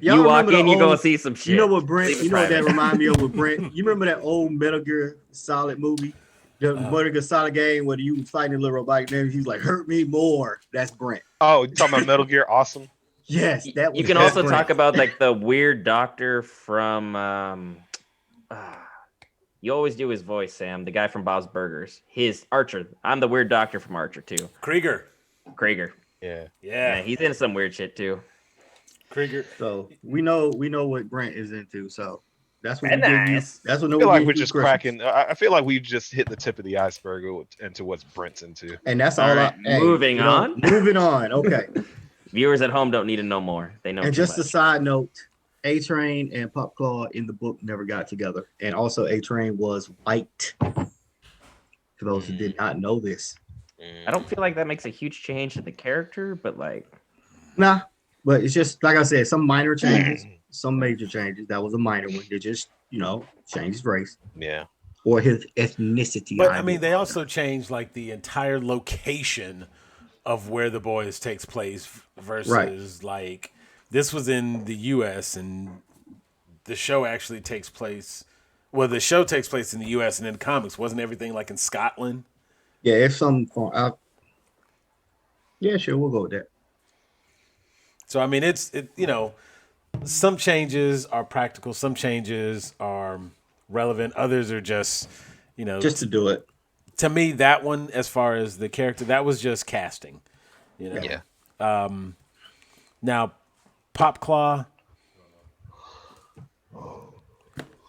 Y'all You walk remember the in, you gonna old- see some shit. You know what Brent? Leave it You know what that private. remind me of with Brent? You remember that old Metal Gear Solid movie, the Metal Gear Solid game where you was fighting a little robotic man? He's like, "Hurt me more." That's Brent. Oh, you talking about Metal Gear? Awesome. Yes, that was. You can that's also Brent. talk about like the weird doctor from you always do his voice, Sam, the guy from Bob's Burgers. His Archer. I'm the weird doctor from Archer too. Krieger. Krieger. Yeah. Yeah, Yeah, he's into some weird shit too. Krieger. So we know what Brent is into. So that's what Very we give you. nice. That's what I no feel we like give we're you just for Christmas. cracking. I feel like we've just hit the tip of the iceberg into what's Brent's into. And that's All all. right, moving on. Moving on. Okay. Viewers at home don't need to know more. They know And too just a much. side note, A-Train and Popclaw in the book never got together. And also A-Train was white. For those who did not know this. I don't feel like that makes a huge change to the character, but like Nah, but it's just like I said, some minor changes, some major changes. That was a minor one. They just, changed his race Yeah. or his ethnicity. But I mean, they also changed like the entire location of where the boys takes place versus like this was in the U.S. and the show actually takes place. Well, the show takes place in the U.S. and in the comics wasn't everything like in Scotland. Yeah, if some, yeah, sure, we'll go with that. So I mean, some changes are practical, some changes are relevant, others are just Just to do it. to me, that one, as far as the character, that was just casting. Yeah. Now,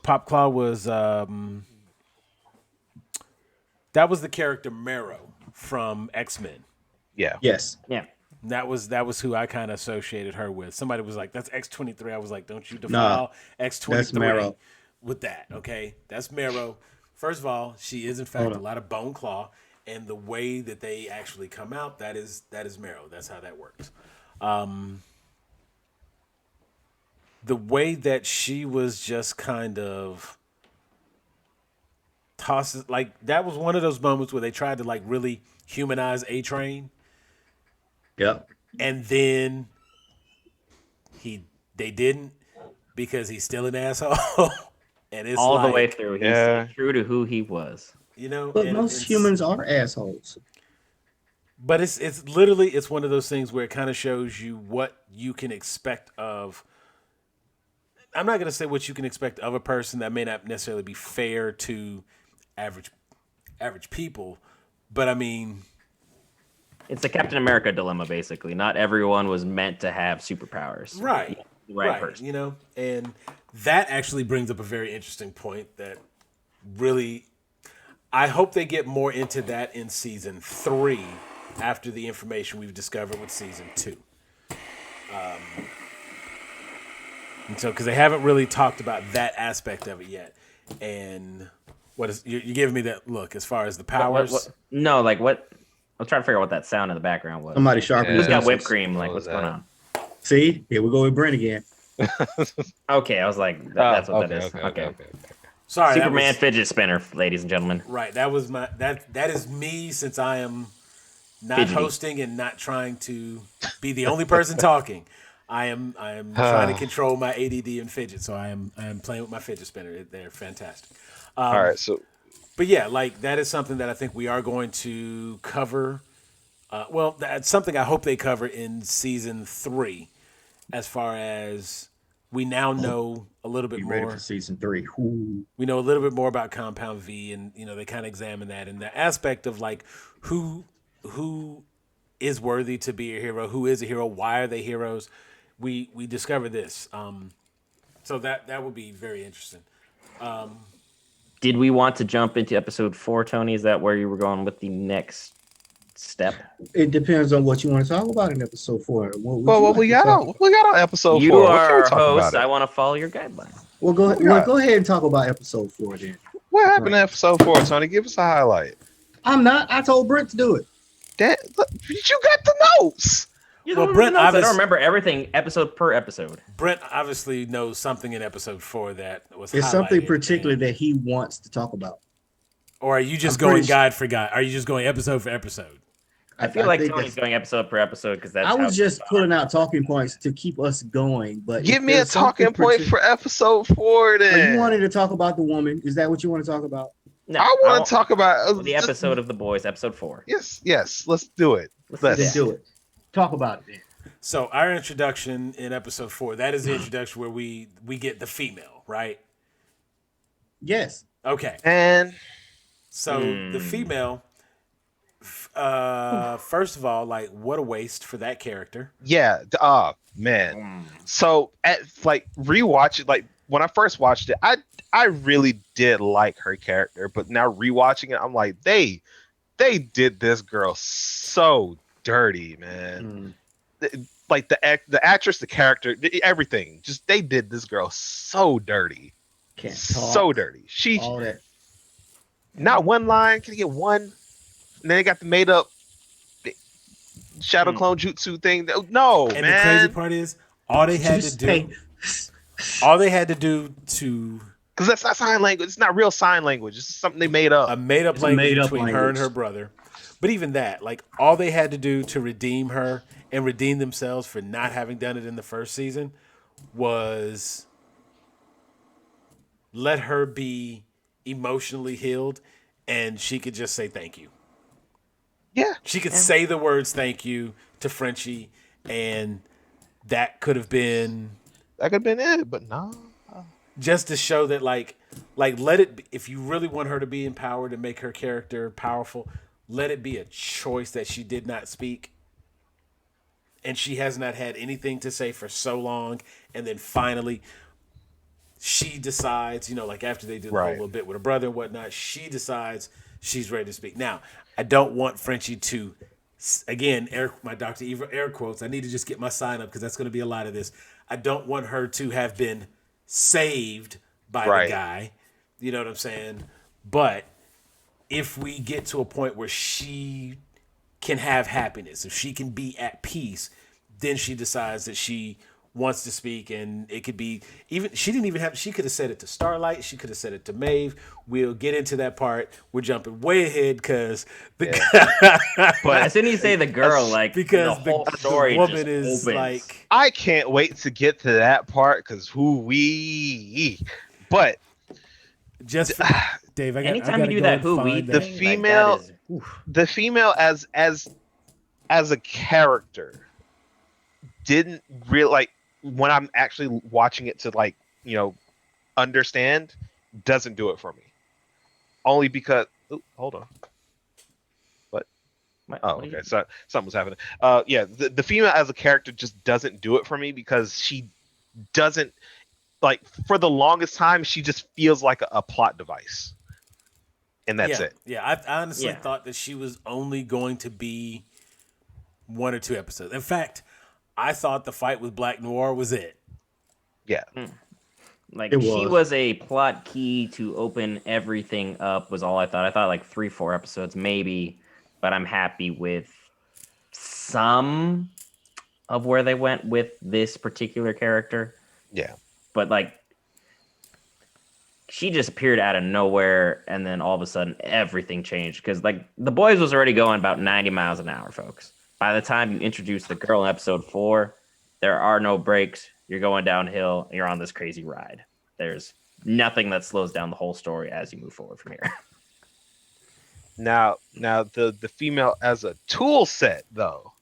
Popclaw was that was the character Marrow from X-Men. Yeah. Yes. yeah. That was who I kind of associated her with. Somebody was like, "That's X-23." I was like, "Don't you defile that's X-23 Marrow. with that?" Okay, that's Marrow. First of all, she is in fact a lot of bone claw, and the way that they actually come out, that is Marrow. That's how that works. The way that she was just kind of tosses, like that was one of those moments where they tried to like really humanize A-Train. Yep. And then they didn't because he's still an asshole. And it's All like, the way through. He's Yeah. true to who he was. But and most humans are assholes. But it's literally it's one of those things where it kind of shows you what you can expect of I'm not gonna say what you can expect of a person that may not necessarily be fair to average people, but I mean, It's a Captain America dilemma, basically. Not everyone was meant to have superpowers. right, The right person. you know, and that actually brings up a very interesting point that really, I hope they get more into that in season 3 after the information we've discovered with season 2. And so, because they haven't really talked about that aspect of it yet, and what is you're giving me that look as far as the powers? No, like what? I'm trying to figure out what that sound in the background was. Somebody sharpening Who's his got whipped pencils. cream? Like, What what's was going that? on? See, here we go with Brent again. Okay, I was like, that's what that is. Okay. Sorry, that Superman was- fidget spinner, ladies and gentlemen. Right, that was my that is me since I am not Fidgety. hosting and not trying to be the only person talking. I am trying to control my ADD and fidget, so I am playing with my fidget spinner. They're fantastic. All right, so But yeah, like that is something that I think we are going to cover. Well, that's something I hope they cover in season 3, as far as we now know a little bit Be ready more. for season 3. Ooh. We know a little bit more about Compound V, and they kind of examine that and the aspect of like who is worthy to be a hero, who is a hero, why are they heroes. We discover this, so that would be very interesting. Did we want to jump into episode 4, Tony? Is that where you were going with the next step? It depends on what you want to talk about in episode 4. what we got on episode You 4. What can are we our talk host. about? I want to follow your guidelines. Well, go ahead. we got? Well, go ahead and talk about episode 4 then. What happened in episode 4, Tony? Give us a highlight. I'm not. I told Brent to do it. Look, you got the notes. You Well, don't Brent, remember the notes. I obvious- don't remember everything episode per episode. Brent obviously knows something in episode 4 that was It's something highlighted, particular and- that he wants to talk about. Or are you just I'm pretty going sure- guide for guide? Are you just going episode for episode? I feel like think Tony's that's- going episode per episode because that's I how was just pulling out talking points to keep us going. But Give if me a there's something talking point particular- for episode 4 Oh, then. you wanted to talk about the woman. Is that what you want to talk about? No, I want to talk about the just- episode of The Boys, episode 4. Yes, let's do it. Let's Let's- do Then that. do it. Talk about it then. So our introduction in episode 4, that is the introduction where we get the female, right? Yes. Okay. And So the female, first of all, like what a waste for that character. yeah, man. So rewatch it. Like when I first watched it, I really did like her character, but now rewatching it, I'm like, they did this girl so dirty, man. Like the actress, the character, everything. Just they did this girl so dirty, Can't talk. so dirty. She All that. not one line. Can you get one? And then they got the made up shadow clone jutsu thing. No, And man. the crazy part is, all they had to Just do, take- all they had to do to Because that's not sign language. It's not real sign language. It's something they made up. a made up It's a language made-up between her and language. her brother. But even that, like all they had to do to redeem her and redeem themselves for not having done it in the first season was let her be emotionally healed and she could just say thank you. Yeah. She could say the words thank you to Frenchie, and that could have been That could have been it, but no. just to show that like let it be, if you really want her to be empowered and make her character powerful, let it be a choice that she did not speak, and she has not had anything to say for so long, and then finally she decides, like after they do the whole Right. little bit with her brother and whatnot, she decides she's ready to speak. Now, I don't want Frenchie to, again, my Dr. Eva air quotes, I need to just get my sign up because that's going to be a lot of this. I don't want her to have been saved by Right. the guy. You know what I'm saying? But if we get to a point where she can have happiness, if she can be at peace, then she decides that she wants to speak, and it could be even she could have said it to Starlight, she could have said it to Maeve. We'll get into that part. We're jumping way ahead because But as soon as you say the girl, like because the whole the story woman just is opens. like I can't wait to get to that part because but just Dave. Anytime you do that, The female- the female as a character didn't really like when I'm actually watching it to like understand, doesn't do it for me. Only because hold on. What? Oh, What do okay. you? So something was happening. Yeah, the female as a character just doesn't do it for me because she doesn't like for the longest time she just feels like a plot device, and that's Yeah, it. yeah. I honestly Yeah. thought that she was only going to be 1 or 2 episodes. In fact, I thought the fight with Black Noir was it. Yeah, Like It she was. was a plot key to open everything up was all I thought. I thought like 3, 4 episodes maybe, but I'm happy with some of where they went with this particular character. yeah, But like she just appeared out of nowhere and then all of a sudden everything changed because like the boys was already going about 90 miles an hour, folks. By the time you introduce the girl in episode 4, there are no brakes. You're going downhill and you're on this crazy ride. There's nothing that slows down the whole story as you move forward from here. now the female as a tool set though,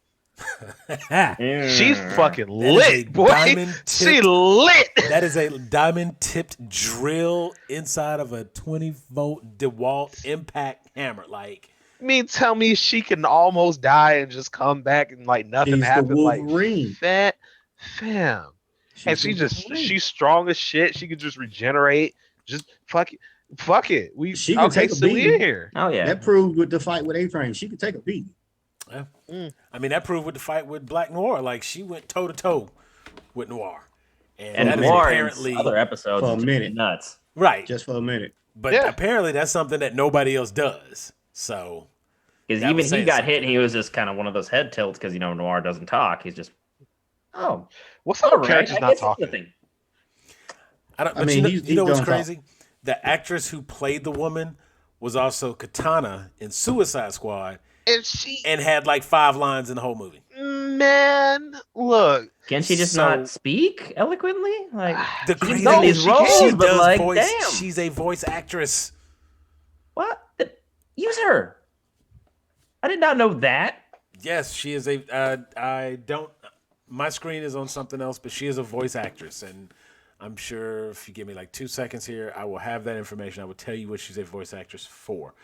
she's fucking That is a lit, boy. diamond She tipped. lit. That is a diamond tipped drill inside of a 20-volt DeWalt impact hammer. Like, Tell me she can almost die and just come back and like nothing She's the happened. Like Wolverine. fam. And She's the Wolverine. she's strong as shit. She could just regenerate. Just fuck it. Fuck it. She can take a so we beating. in here. Oh yeah. That proved with the fight with A-Train. She could take a beating. yeah. Mm. I mean, that proved with the fight with Black Noir. Like, she went toe to toe with Noir, And that is more apparently in other episodes For a is just minute. nuts. right. Just for a minute. But Yeah. apparently, that's something that nobody else does. So Because that even was he saying got something. hit and he was just kind of one of those head tilts because Noir doesn't talk. He's just, oh, What's all other right. characters I not guess it's talking? nothing. I don't. I But mean, you he know what's don't talk. crazy? The actress who played the woman was also Katana in Suicide Squad And she, and had like 5 lines in the whole movie. man, look. Can she just So- not speak eloquently? Like The she's crazy done these she roles, can. she but does like, voice. damn, She's a voice actress. what? Use her. I did not know that. Yes, she is a. I don't. My screen is on something else, but she is a voice actress, and I'm sure if you give me like 2 seconds here, I will have that information. I will tell you what she's a voice actress for.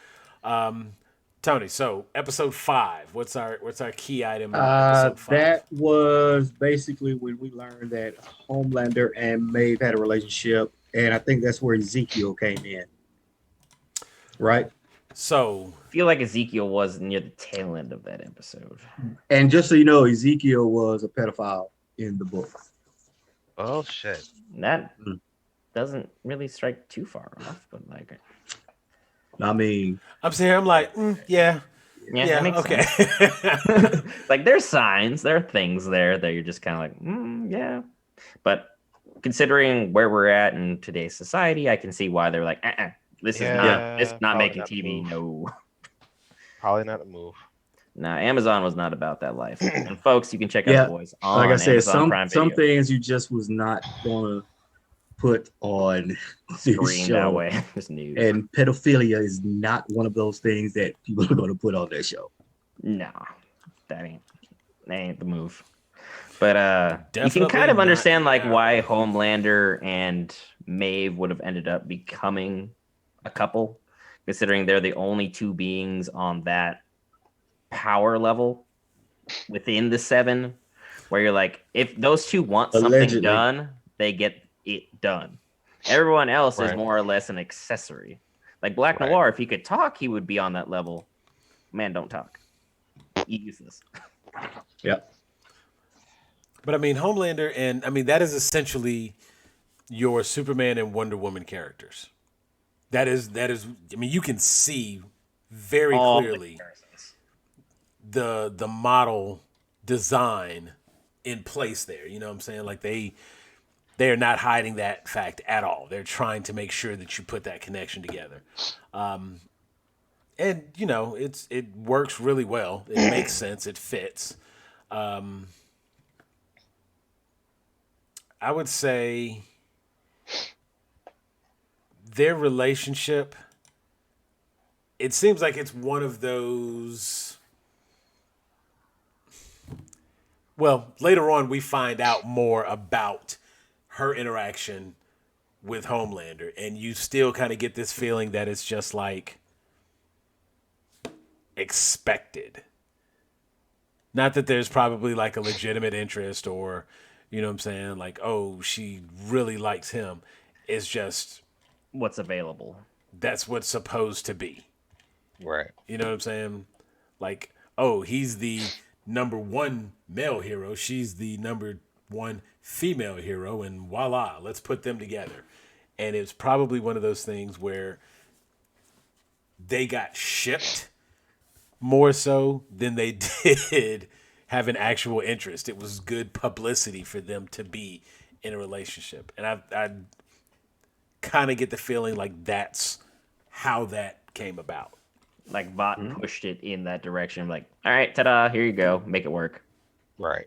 Tony, so episode 5. What's our key item in episode 5? That was basically when we learned that Homelander and Maeve had a relationship, and I think that's where Ezekiel came in. Right? So I feel like Ezekiel was near the tail end of that episode. And just so you know, Ezekiel was a pedophile in the book. Oh shit. That Mm. doesn't really strike too far off, but like, I mean, I'm sitting here. I'm like, yeah, yeah, yeah, that makes okay. sense. Like there's signs, there are things there that you're just kind of like, yeah. But considering where we're at in today's society, I can see why they're like, this is Yeah, not probably making not the TV. move. No. Probably not a move. Nah, Amazon was not about that life. And folks, you can check out Yeah, the boys on like I said, Amazon Prime some Video. things you just was not gonna put on this Screen show. that way. Just news. And pedophilia is not one of those things that people are going to put on their show. No, that ain't the move. But you can Definitely kind of not understand like now. why Homelander and Maeve would have ended up becoming a couple, considering they're the only 2 beings on that power level within the 7, where you're like, if those 2 want something Allegedly. done, they get it done. Everyone else is Right. more or less an accessory. Like Black Right. Noir, if he could talk, he would be on that level. Man, don't talk. Useless. Yep. But I mean, Homelander, and I mean that is essentially your Superman and Wonder Woman characters. That is. I mean, you can see very All the clearly comparisons. the model design in place there. You know what I'm saying? Like they are not hiding that fact at all. They're trying to make sure that you put that connection together. And you know, it works really well. It makes sense. It fits. I would say their relationship, it seems like it's one of those. Well, later on we find out more about her interaction with Homelander, and you still kind of get this feeling that it's just like expected. Not that there's probably like a legitimate interest or, you know what I'm saying, like, oh, she really likes him. It's just What's available? that's what's supposed to be. Right. You know what I'm saying? Like, oh, he's the number one male hero. She's the number one female hero, and voila, let's put them together. And it's probably one of those things where they got shipped more so than they did have an actual interest. It was good publicity for them to be in a relationship. And I kind of get the feeling like that's how that came about. Like Vought pushed it in that direction. Like, all right, ta-da, here you go, make it work. Right.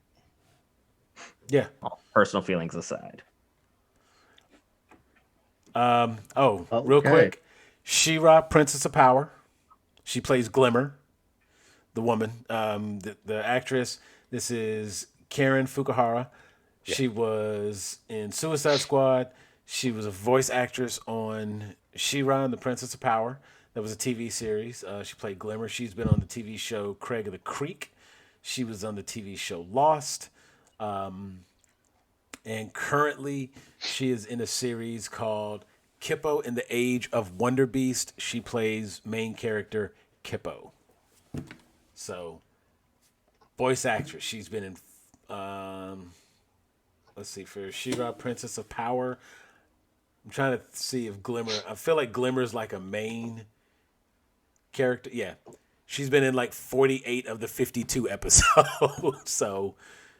Yeah. All personal feelings aside. Real Okay. quick. She-Ra, Princess of Power. She plays Glimmer, the woman. The actress, this is Karen Fukuhara. Yeah. She was in Suicide Squad. She was a voice actress on She-Ra and the Princess of Power. That was a TV series. She played Glimmer. She's been on the TV show Craig of the Creek. She was on the TV show Lost. And currently, she is in a series called Kippo in the Age of Wonder Beast. She plays main character Kippo. So, voice actress. She's been in, let's see, for She-Ra, Princess of Power. I'm trying to see if Glimmer, I feel like Glimmer's like a main character. Yeah. She's been in like 48 of the 52 episodes. So,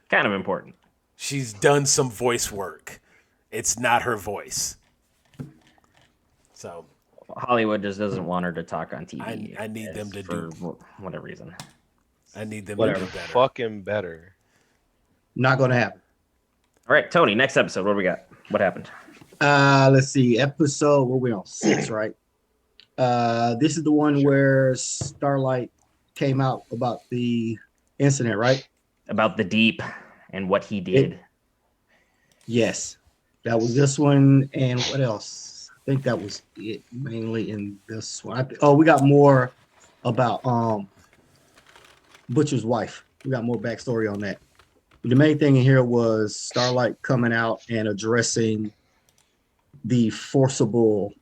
Kind of important. she's done some voice work. It's not her voice. So, Hollywood just doesn't want her to talk on TV. I need them to for do. whatever reason. I need them Whatever. to do better. Fucking better. Not gonna happen. All right, Tony, next episode, what do we got? What happened? Let's see. Episode, what we on? 6, right? This is the one where Starlight came out about the incident, right? About the Deep and what he did. Yes. That was this one. And what else? I think that was it mainly in this one. We got more about Butcher's wife. We got more backstory on that. The main thing in here was Starlight coming out and addressing the forcible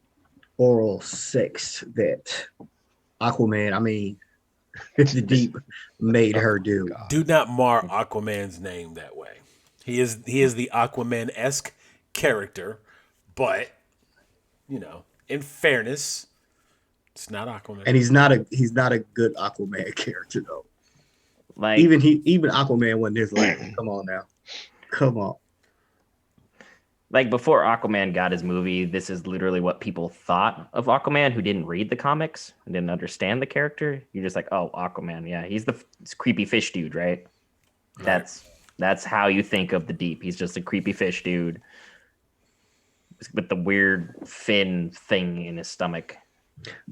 oral sex that Aquaman, the Deep made her do. Do not mar Aquaman's name that way. He is the Aquaman-esque character, but you know, in fairness, it's not Aquaman. And he's not a good Aquaman character though. Like Even Aquaman wasn't his level. Come on now. Come on. like before Aquaman got his movie, this is literally what people thought of Aquaman who didn't read the comics and didn't understand the character. You're just like, oh, Aquaman, yeah, he's the creepy fish dude, right? That's how you think of the Deep. He's just a creepy fish dude with the weird fin thing in his stomach.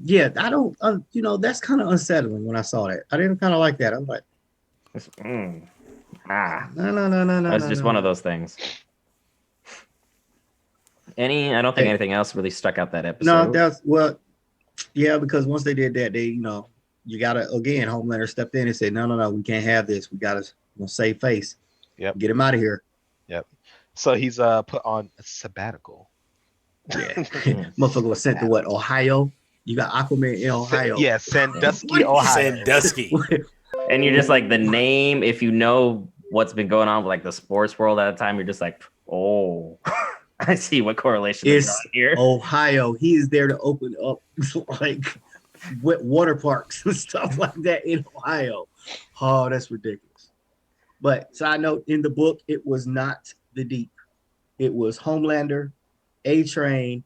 Yeah, I don't that's kind of unsettling when I saw that. I didn't kind of like that. I was like, No. no. That's just one of those things. I don't think anything else really stuck out that episode. No, because once they did that, they, you gotta, again, Homelander stepped in and said, no, we can't have this. We gotta save face. Yep. Get him out of here. Yep. So he's put on a sabbatical. Yeah. Motherfucker was sent to what, Ohio? You got Aquaman in Ohio. Yeah, Sandusky, Ohio. Sandusky. And you're just like, the name, if you know what's been going on with like the sports world at the time, you're just like, oh, I see what correlation is on here. Ohio. He is there to open up like water parks and stuff like that in Ohio. Oh, that's ridiculous. But side note, in the book, it was not the Deep. It was Homelander, A-Train,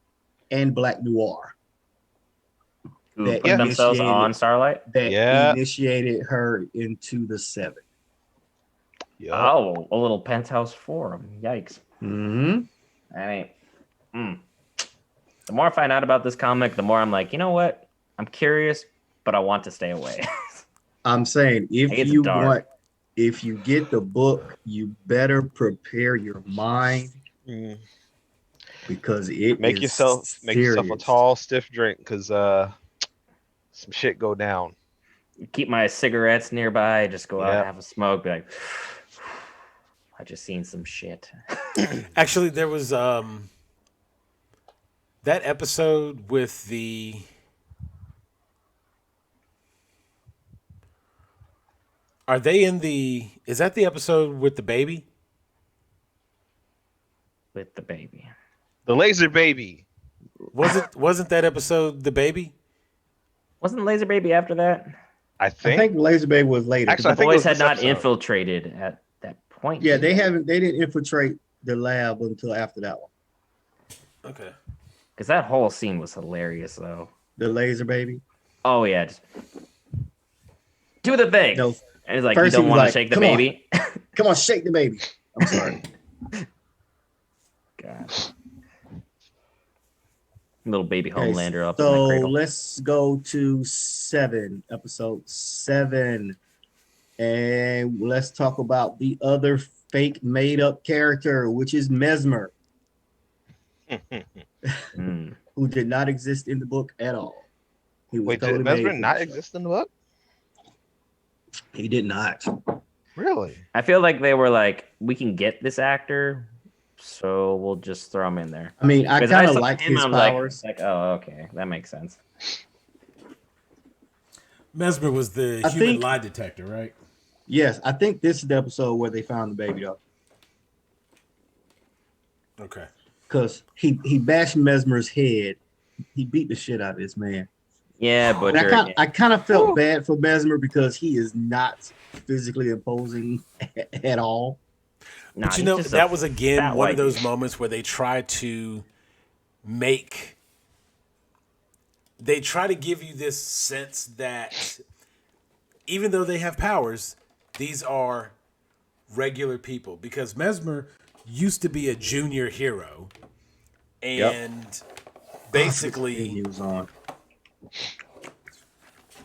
and Black Noir Who that put themselves initiated- on Starlight. that initiated her into the 7. Yep. Oh, a little penthouse forum. Yikes. Mm-hmm. I mean, the more I find out about this comic, the more I'm like, you know what? I'm curious, but I want to stay away. I'm saying if It's you dark. if you get the book, you better prepare your mind. Mm. because it Make is yourself a serious. tall, stiff drink, because some shit go down. Keep my cigarettes nearby. Just go out, Yep. have a smoke. Be like, I just seen some shit. Actually, there was that episode with the. Are they in the? Is that the episode with the baby? With the baby. The laser baby. Wasn't that episode the baby? Wasn't Laser Baby after that? I I think Laser Baby was later. Actually, I The think it boys was had this not episode. infiltrated at that point. Yeah, did they didn't infiltrate the lab until after that one. Okay. Because that whole scene was hilarious, though. The Laser Baby. Oh yeah, just do the thing. No, And he's like, you first don't he was want to like, shake the "Come on." baby. come on, shake the baby. I'm sorry. God. Little baby Okay, Homelander up in the so cradle. let's go to episode 7, and let's talk about the other fake made-up character, which is Mesmer, Mm. who did not exist in the book at all. He was Wait, totally did made Mesmer for the not show. exist in the book? He did not. Really? I feel like they were like, we can get this actor, so we'll just throw him in there. I mean, I Because kind of saw like him, his I'm powers. Like, oh, okay, that makes sense. Mesmer was the I human think- lie detector, right? Yes, I think this is the episode where they found the baby, though. Okay. Because he bashed Mesmer's head. He beat the shit out of this man. Yeah, but And I kind of felt bad for Mesmer because he is not physically imposing at all. But you know, that was again one of those moments where they try to give you this sense that even though they have powers, these are regular people. Because Mesmer used to be a junior hero, and basically He was on.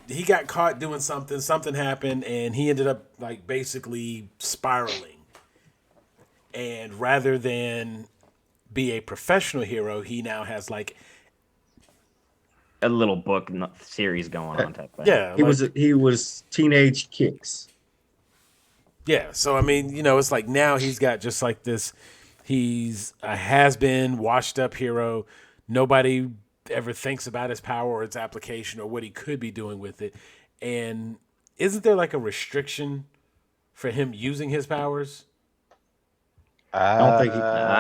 he got caught doing something happened, and he ended up like basically spiraling. And rather than be a professional hero, he now has like a little book series going on type thing. yeah, He was teenage kicks. yeah. So I mean, you know, it's like now he's got just like this. He's a has-been, washed-up hero. Nobody ever thinks about his power or its application or what he could be doing with it. And isn't there like a restriction for him using his powers? I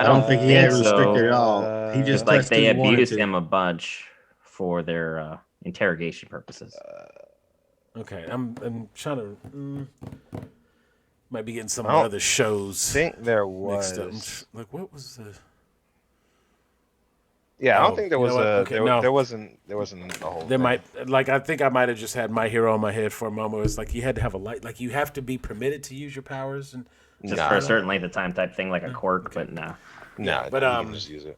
don't think he had think so. restricted at all. He just Just like touched they who he wanted abused to. him a bunch for their interrogation purposes. Okay, I'm trying to might be getting some I don't other shows I think there mixed up. was. Like what was the? Yeah, I Oh, don't think there you was know what? a Okay, there, no. there wasn't a whole. There thing. might like I think I might have just had My Hero in my head for a moment. It's like you had to have a light, like you have to be permitted to use your powers, and Just Nah, for nah. a certain length of time type thing, like a quirk, but no. No, but, you can just use it.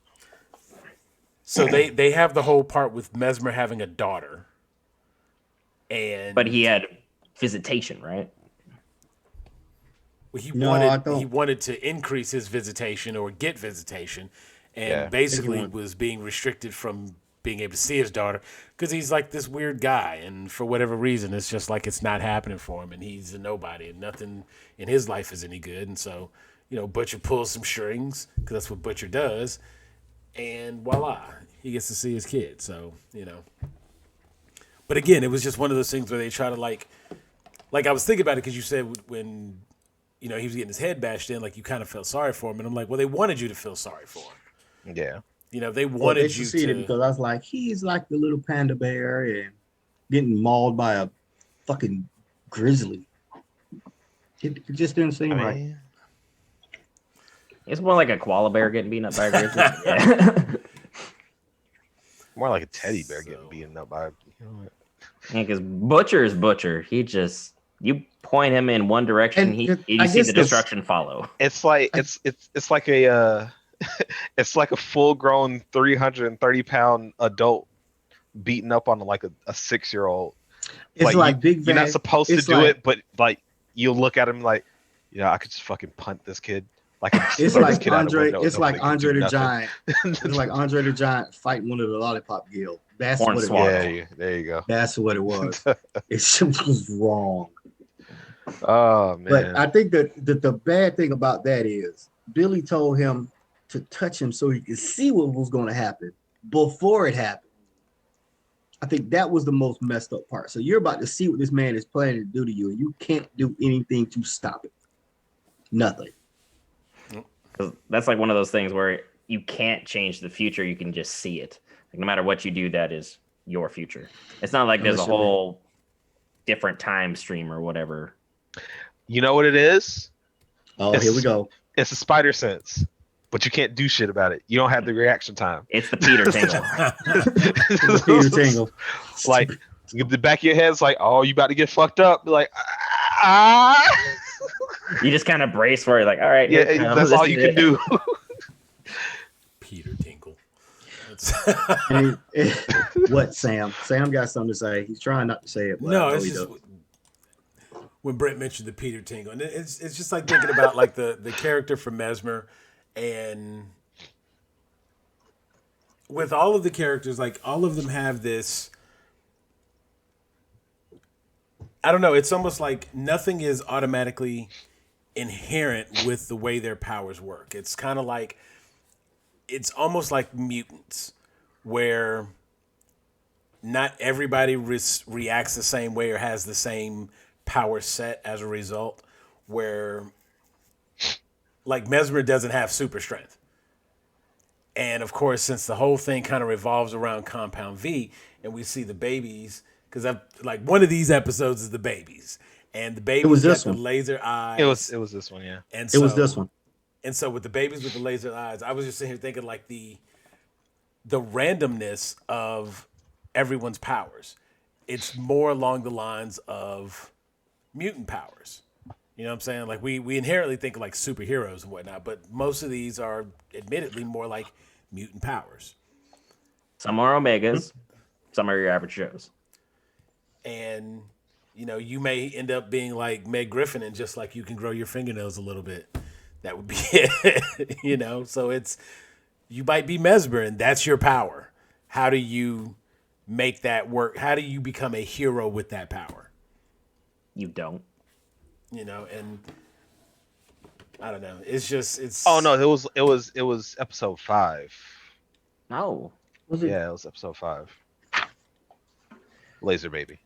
so they have the whole part with Mesmer having a daughter, and But he had visitation, right? he No, I wanted don't. to increase his visitation or get visitation, and Yeah. basically wanted- was being restricted from being able to see his daughter because he's like this weird guy, and for whatever reason, it's just like it's not happening for him, and he's a nobody, and nothing in his life is any good, and so you know Butcher pulls some strings because that's what Butcher does, and voila, he gets to see his kid. So you know, but again, it was just one of those things where they try to like I was thinking about it because you said when you know he was getting his head bashed in, like you kind of felt sorry for him, and I'm like, well, they wanted you to feel sorry for him. Yeah. You know, they Well, wanted they you succeeded to. because I was like, he's like the little panda bear and getting mauled by a fucking grizzly. It just didn't seem I right. mean, It's more like a koala bear getting beaten up by a grizzly. Yeah, more like a teddy bear So- getting beaten up by. You know what? because Butcher is Butcher. He just you point him in one direction, And you I see guess the this- destruction follow. It's like it's like a it's like a full grown 330-pound adult beating up on like a 6-year-old. It's like you, Big Van. You're not supposed to it's do like- it, but like you'll look at him like, I could just fucking punt this kid. Like It's throw this like kid out a Andre. window and It's like nobody can Andre do the nothing. Giant. It's like Andre the Giant fighting one of the Lollipop Guild. That's what it Hornswoggle. was. Yeah, there you go. That's what it was. It was wrong. Oh But man. I think that the bad thing about that is Billy told him to touch him so he could see what was going to happen before it happened. I think that was the most messed up part. So you're about to see what this man is planning to do to you, and you can't do anything to stop it. Nothing. 'Cause that's like one of those things where you can't change the future. You can just see it. Like no matter what you do, that is your future. It's not like there's a Unless you're whole different time stream or whatever. You know what it is? Oh, here we go. It's a spider sense, but you can't do shit about it. You don't have the reaction time. It's the Peter Tingle. The Peter Tingle. Like the back of your head's like, oh, you about to get fucked up. You're like, ah. You just kind of brace for it, like, all right, here it Yeah, comes. that's This all is you can it. do. Peter Tingle. And what, Sam? Sam got something to say. He's trying not to say it. But I No, know it's he just does. when Brett mentioned the Peter Tingle, and it's just like thinking about like the character from Mesmer, and with all of the characters, like all of them have this. I don't know. It's almost like nothing is automatically inherent with the way their powers work. It's kind of like it's almost like mutants, where not everybody reacts the same way or has the same power set as a result. Where like Mesmer doesn't have super strength, and of course, since the whole thing kind of revolves around Compound V, and we see the babies. Because like one of these episodes is the babies, and the babies was got this the one. laser eyes. It was this one, yeah. And It was this one. And so with the babies with the laser eyes, I was just sitting here thinking like the randomness of everyone's powers. It's more along the lines of mutant powers. You know what I'm saying? Like we inherently think of like superheroes and whatnot, but most of these are admittedly more like mutant powers. Some are Omegas, some are your average Joes. And you know, you may end up being like Meg Griffin, and just like you can grow your fingernails a little bit. That would be it. You know, so it's you might be Mesmer, and that's your power. How do you make that work? How do you become a hero with that power? You don't. You know, and I don't know. It's just it's. Oh no, it was episode 5. No. Was it? Yeah, it was episode 5. Laser baby.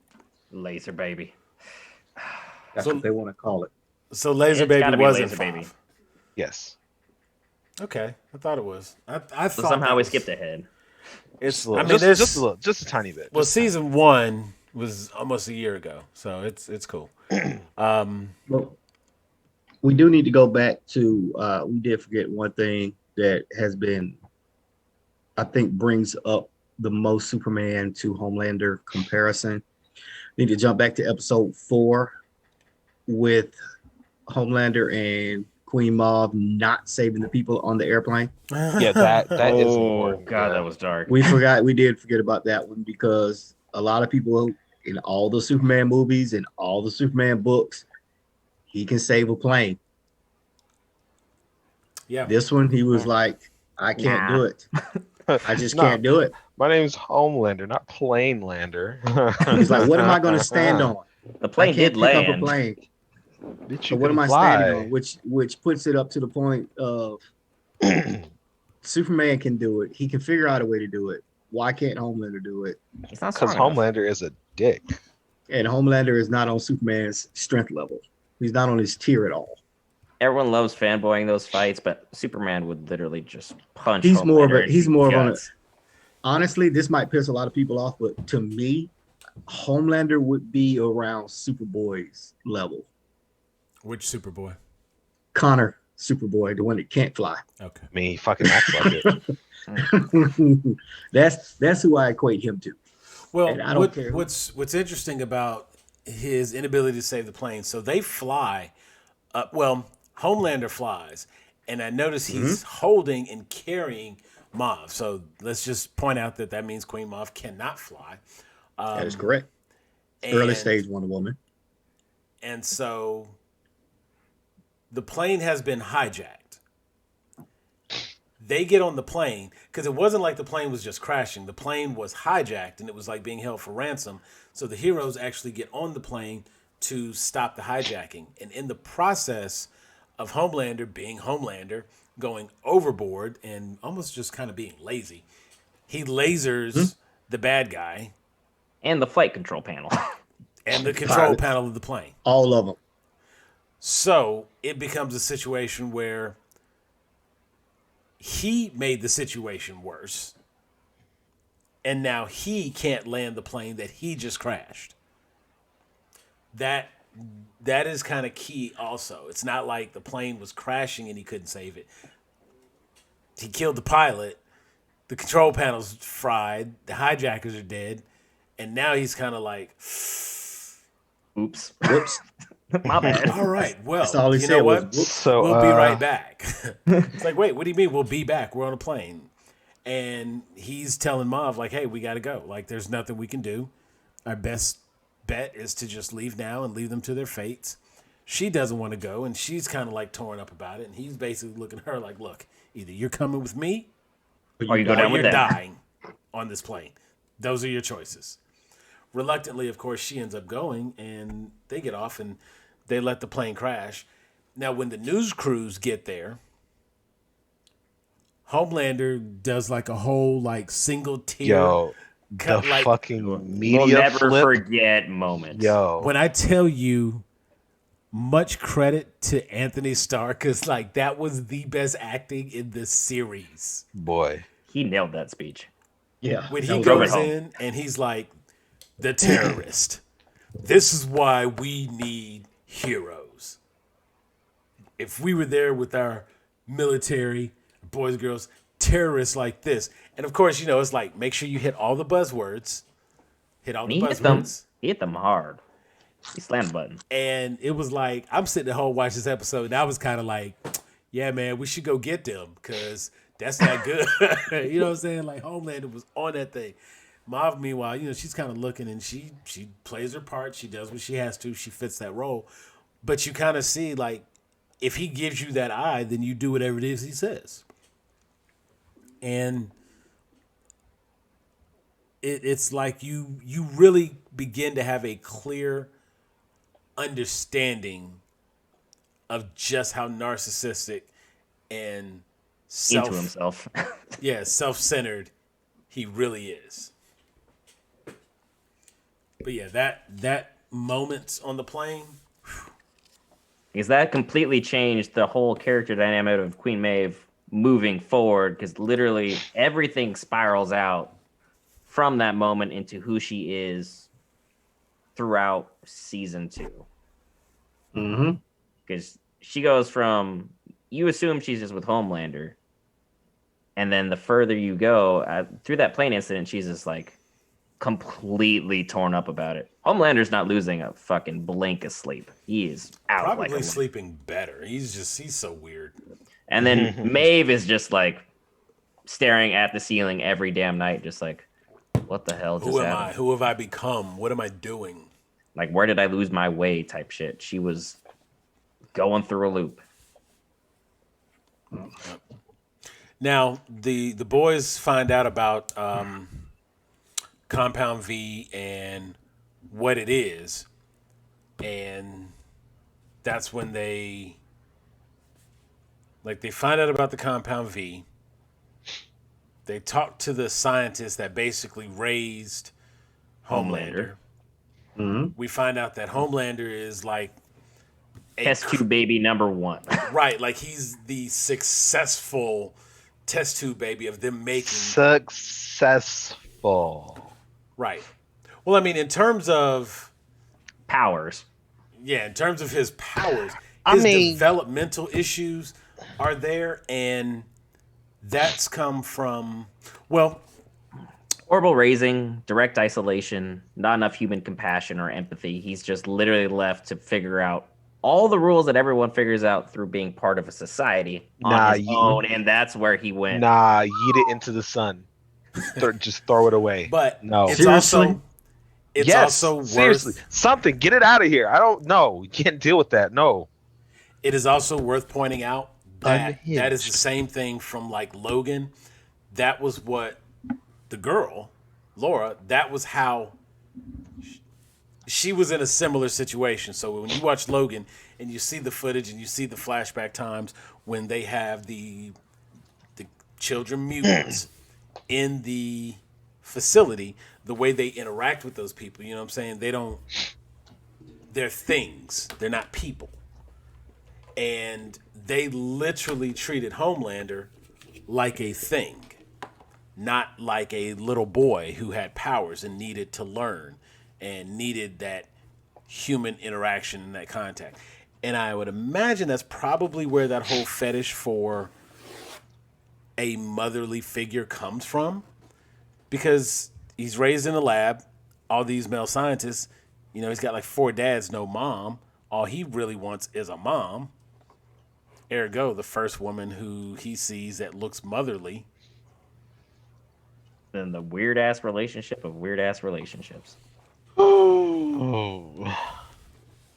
Laser baby. That's So- what they want to call it. So Laser It's Baby gotta be wasn't Laser five. Baby. Yes. Okay, I thought it was. I thought So somehow that we was- skipped ahead. It's. A little, I mean, there's just a little, just a tiny bit. Well, Just a tiny season 1 was almost a year ago, so it's cool. Well, we do need to go back to. We did forget one thing that has been, I think, brings up the most Superman to Homelander comparison. Need to jump back to episode 4 with Homelander and Queen Mauve not saving the people on the airplane. Yeah, that is Oh important. god, yeah. that was dark. We did forget about that one because a lot of people in all the Superman movies and all the Superman books, he can save a plane. Yeah. This one, he was like, I can't do it. I just Nah, can't do it. My name's Homelander, not Planelander. He's like, what am I going to stand on? The I plane can't did pick up a land. plane. Bitch, So you what am can I fly. standing on? Which puts it up to the point of Superman can do it. He can figure out a way to do it. Why can't Homelander do it? He's not Because strong enough. Homelander is a dick. And Homelander is not on Superman's strength level. He's not on his tier at all. Everyone loves fanboying those fights, but Superman would literally just punch. He's more of Homelander a- he's in the more of a- guts. Honestly, this might piss a lot of people off, but to me, Homelander would be around Superboy's level. Which Superboy? Connor, Superboy, the one that can't fly. Okay. I mean, he fucking acts like it. That's who I equate him to. Well, And I don't care. what's interesting about his inability to save the plane? So they fly. Well, Homelander flies, and I notice he's holding and carrying Mauve. So let's just point out that means Queen Mauve cannot fly. That is correct. Early And- stage Wonder Woman. And so the plane has been hijacked. They get on the plane because it wasn't like the plane was just crashing. The plane was hijacked and it was like being held for ransom. So the heroes actually get on the plane to stop the hijacking. And in the process of Homelander being Homelander, going overboard and almost just kind of being lazy, he lasers the bad guy And the flight control panel. and the control panel of the plane. All of them. So it becomes a situation where he made the situation worse. And now he can't land the plane that he just crashed. That is kind of key also. It's not like the plane was crashing and he couldn't save it. He killed the pilot. The control panel's fried. The hijackers are dead. And now he's kind of like, Oops. Whoops. My bad. all right, well, That's all he you said know was, what? "Whoops." So We'll be right back. It's like, wait, what do you mean we'll be back? We're on a plane. And he's telling Mav, like, hey, we got to go. Like, there's nothing we can do. Our best bet is to just leave now and leave them to their fates. She doesn't want to go, and she's kind of like torn up about it. And he's basically looking at her like, look, either you're coming with me Or you go or down with you're them. dying on this plane. Those are your choices. Reluctantly, of course, she ends up going, and they get off, and they let the plane crash. Now, when the news crews get there, Homelander does like a whole like single tear. Yo, cut, the like, fucking media We'll never flip. forget moments. Yo, When I tell you, much credit to Anthony Starr, because like that was the best acting in this series. boy. He nailed that speech. Yeah. When that he was drove it goes home. in and he's like, the terrorist. This is why we need heroes. If we were there with our military, boys and girls, terrorists like this. And of course, you know, it's like, make sure you hit all the buzzwords. Hit all And the he hit them. buzzwords. He hit them hard. He slammed the button. And it was like, I'm sitting at home watching this episode, and I was kind of like, yeah, man, we should go get them because that's not good. You know what I'm saying? Like, Homelander was on that thing. Mav, meanwhile, you know, she's kind of looking, and she plays her part. She does what she has to. She fits that role. But you kind of see, like, if he gives you that eye, then you do whatever it is he says. And it's like you really begin to have a clear understanding of just how narcissistic and Into himself. self-centered he really is. But yeah, that moment on the plane, Because that completely changed the whole character dynamic of Queen Maeve moving forward. Because literally everything spirals out from that moment into who she is throughout season 2. Mm-hmm. Because she goes from, you assume she's just with Homelander, and then the further you go through that plane incident, she's just like completely torn up about it. Homelander's not losing a fucking blink of sleep. He is out probably like a light. sleeping better. He's so weird. And then Maeve is just like staring at the ceiling every damn night, just like, what the hell just Who am happened? I? Who have I become? What am I doing? Like, where did I lose my way type shit. She was going through a loop. Now, the boys find out about Compound V and what it is, and that's when they find out about the Compound V. They talk to the scientist that basically raised Homelander. Mm-hmm. We find out that Homelander is like Test tube baby number 1. right, like he's the successful test tube baby of them making. Successful. Right. Well, I mean, in terms of Powers. in terms of his powers, I his mean- developmental issues are there, and that's come from Horrible raising, direct isolation, not enough human compassion or empathy. He's just literally left to figure out all the rules that everyone figures out through being part of a society on his own, and that's where he went. Nah, yeet it into the sun. Just throw it away. but No. it's Seriously? also worth seriously, something. Get it out of here. I don't know. You can't deal with that. No. it is also worth pointing out that is the Unhinged. same thing from like Logan. That was what the girl, Laura, that was how she was in a similar situation. So when you watch Logan and you see the footage and you see the flashback times when they have the children mutants in the facility, the way they interact with those people, you know what I'm saying? They're things. They're not people. And they literally treated Homelander like a thing, not like a little boy who had powers and needed to learn and needed that human interaction and that contact. And I would imagine that's probably where that whole fetish for a motherly figure comes from, because he's raised in a lab, all these male scientists, he's got like 4 dads, no mom. All he really wants is a mom. Ergo, the first woman who he sees that looks motherly. Then the weird ass relationship of weird ass relationships. Oh.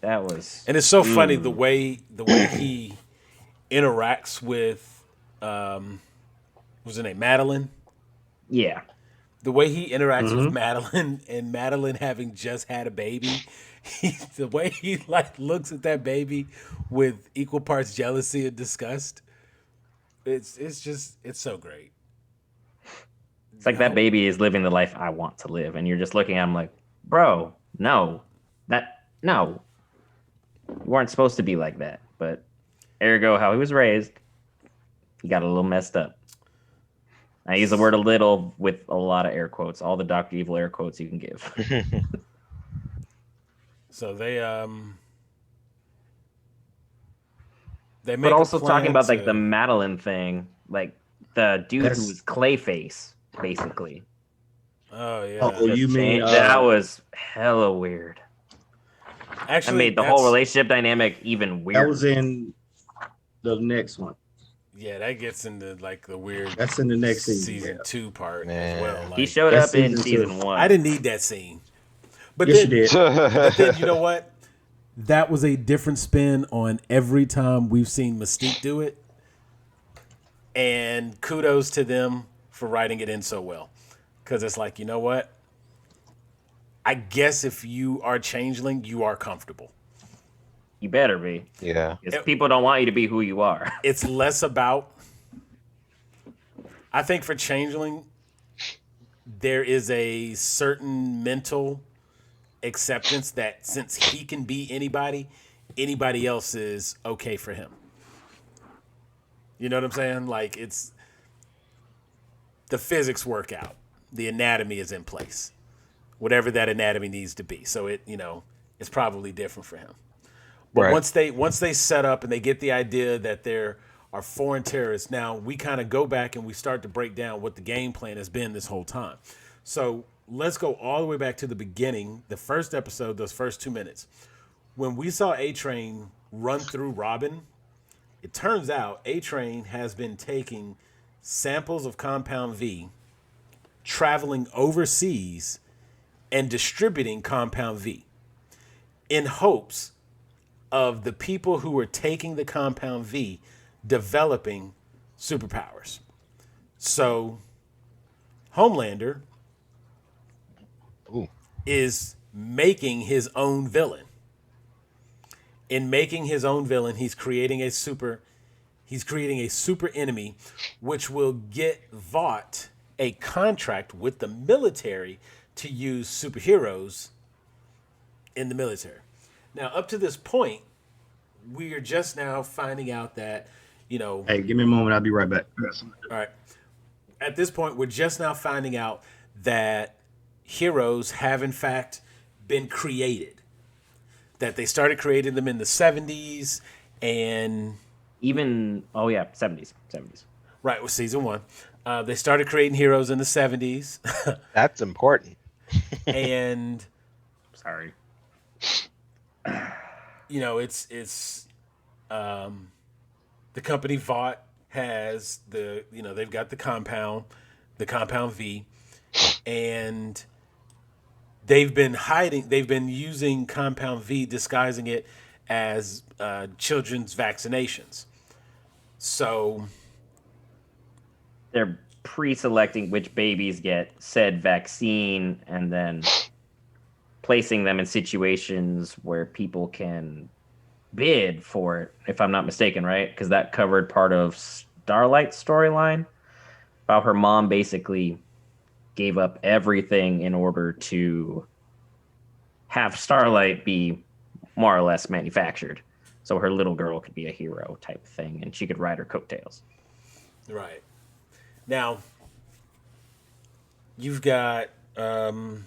That was, And it's so funny the way he interacts with what's her name? Madeline. yeah. The way he interacts with Madeline, and Madeline having just had a baby, the way he like looks at that baby with equal parts jealousy and disgust. It's so great. It's like that baby is living the life I want to live, and you're just looking at him like, bro, no, you weren't supposed to be like that. But ergo, how he was raised, he got a little messed up. I use the word "a little" with a lot of air quotes, all the Dr. Evil air quotes you can give. So they make But a also plan talking about to- like the Madeline thing, like the dude That's- who was Clayface, basically. Oh yeah. Oh, you mean that was hella weird. Actually, That made the whole relationship dynamic even that weirder. was in the next one. Yeah, that gets into like the weird That's in the next season. season Yeah. 2 part Man. as well. He Like, showed That's up in season season two. 1. I didn't need that scene. But Yes, then, you did. But then you know what? That was a different spin on every time we've seen Mystique do it. And kudos to them for writing it in so well. Because it's like, you know what? I guess if you are changeling, you are comfortable. You better be. Yeah. Because people don't want you to be who you are. It's less about, I think for changeling, there is a certain mental acceptance that since he can be anybody else is okay for him. You know what I'm saying? Like, it's the physics work out. The anatomy is in place. Whatever that anatomy needs to be. So it's probably different for him. But Right. once they set up and they get the idea that there are foreign terrorists, now we kind of go back and we start to break down what the game plan has been this whole time. So let's go all the way back to the beginning, the first episode, those first 2 minutes. When we saw A-Train run through Robin, it turns out A-Train has been taking samples of Compound V, traveling overseas, and distributing Compound V in hopes of the people who were taking the Compound V developing superpowers. So Homelander Ooh. is making his own villain. In making his own villain, he's creating a super enemy, which will get Vought a contract with the military to use superheroes in the military. Now, up to this point, we are just now finding out that, Hey, give me a moment. I'll be right back. all right. At this point, we're just now finding out that heroes have in fact been created. That they started creating them in the 70s and Even, 70s. right with season 1. They started creating heroes in the 70s That's important. and Sorry. it's the company Vought has they've got the compound V, and they've been using Compound V, disguising it as children's vaccinations. So They're pre-selecting which babies get said vaccine and then placing them in situations where people can bid for it, if I'm not mistaken, right? Because that covered part of Starlight's storyline about her mom basically gave up everything in order to have Starlight be more or less manufactured. So her little girl could be a hero type thing and she could ride her coattails. right now, you've got the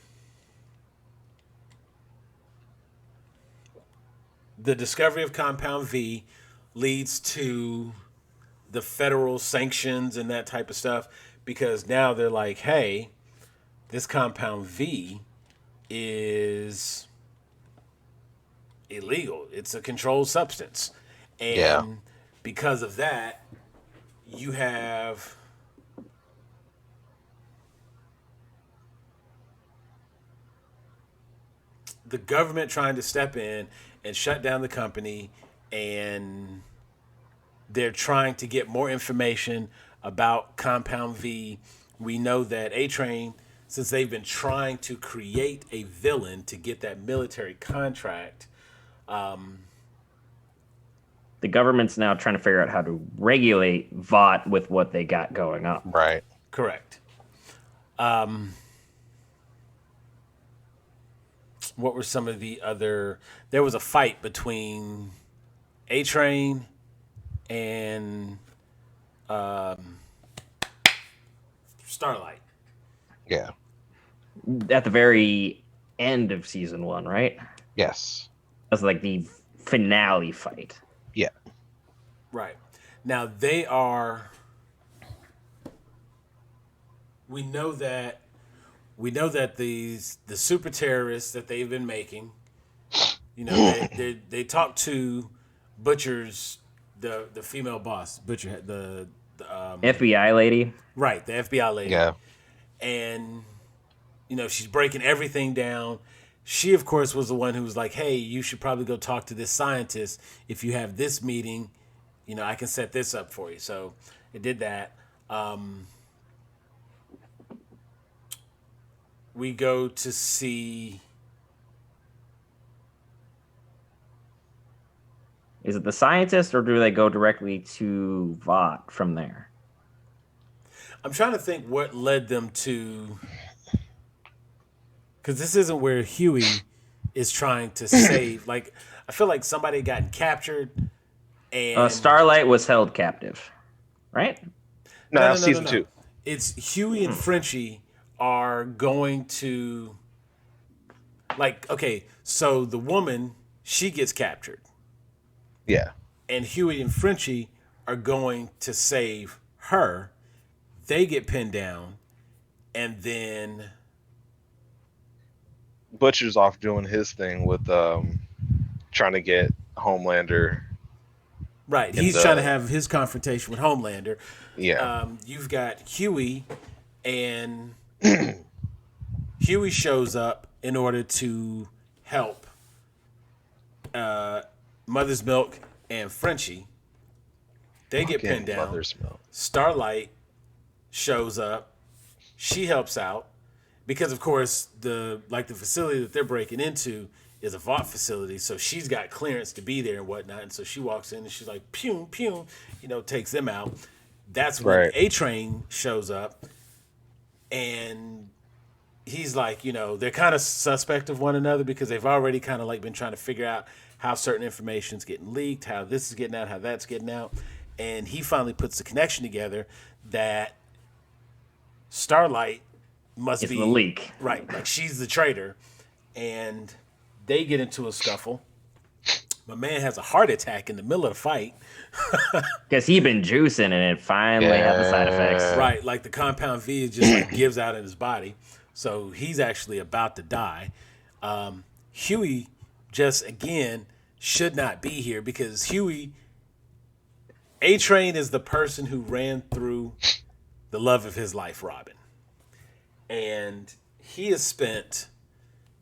discovery of Compound V leads to the federal sanctions and that type of stuff because now they're like, hey, this Compound V is illegal. It's a controlled substance. And Yeah. because of that, you have the government trying to step in and shut down the company, and they're trying to get more information about Compound V. We know that A-Train, since they've been trying to create a villain to get that military contract, The government's now trying to figure out how to regulate VOT with what they got going on. Right. correct. What were some of the other? There was a fight between A-Train and Starlight. Yeah. At the very end of season 1, right? Yes. That's like the finale fight. Yeah. Right. Now they are. We know that the super terrorists that they've been making, they talk to Butcher's the female boss, Butcher, the FBI lady. right, the FBI lady, Yeah. and she's breaking everything down. She, of course, was the one who was like, hey, you should probably go talk to this scientist. If you have this meeting, I can set this up for you. So it did that. We go to see. Is it the scientist or do they go directly to VOT from there? I'm trying to think what led them to. Because this isn't where Huey is trying to save. Like, I feel like somebody got captured and. Starlight was held captive, right? No, that's season 2. It's Huey and Frenchie are going to. Like, okay, so the woman, she gets captured. Yeah. And Huey and Frenchie are going to save her. They get pinned down. And then Butcher's off doing his thing with trying to get Homelander. right, he's trying to have his confrontation with Homelander. Yeah. You've got Huey, and Huey shows up in order to help Mother's Milk and Frenchie. They get pinned down. Mother's Milk. Starlight shows up. She helps out because, of course, the facility that they're breaking into is a vault facility, so she's got clearance to be there and whatnot. And so she walks in and she's like, pew, pew, takes them out. That's when Right. A-Train shows up, and he's like, they're kind of suspect of one another because they've already kind of like been trying to figure out how certain information's getting leaked, how this is getting out, how that's getting out. And he finally puts the connection together that Starlight must It's be the leak. right, like she's the traitor, and they get into a scuffle. My man has a heart attack in the middle of the fight. Because he'd been juicing and it finally had the side effects. Right, like the Compound V just like gives out in his body, so he's actually about to die. Huey just again should not be here because Huey, A-Train is the person who ran through the love of his life, Robin, and he has spent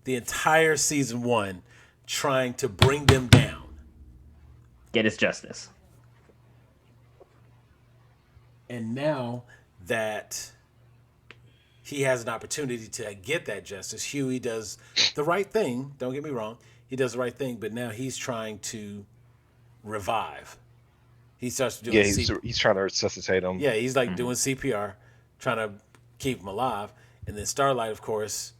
the entire season 1 trying to bring them down. Get his justice. And now that he has an opportunity to get that justice, Huey does the right thing. Don't get me wrong. He does the right thing, but now he's trying to revive. He starts doing Yeah, he's trying to resuscitate him. yeah, he's like doing CPR, trying to keep him alive. And then Starlight, of course,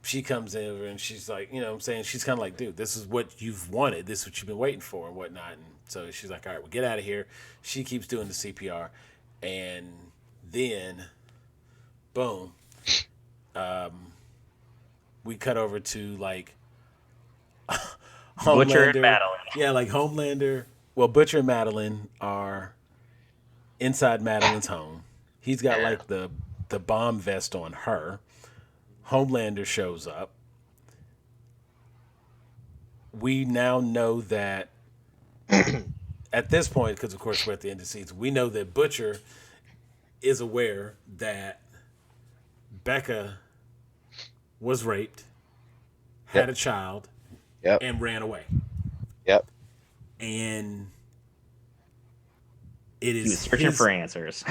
she comes in and she's like, you know what I'm saying? She's kind of like, dude, this is what you've wanted. This is what you've been waiting for and whatnot. And so she's like, all right, well, get out of here. She keeps doing the CPR. And then, boom, we cut over to like Butcher and Homelander. Madeline. Yeah, like Homelander. Well, Butcher and Madeline are inside Madeline's home. He's got like the bomb vest on her. Homelander shows up. We now know that at this point, because of course we're at the end of the season, we know that Butcher is aware that Becca was raped, had a child, and ran away. Yep. And it is He was searching for answers.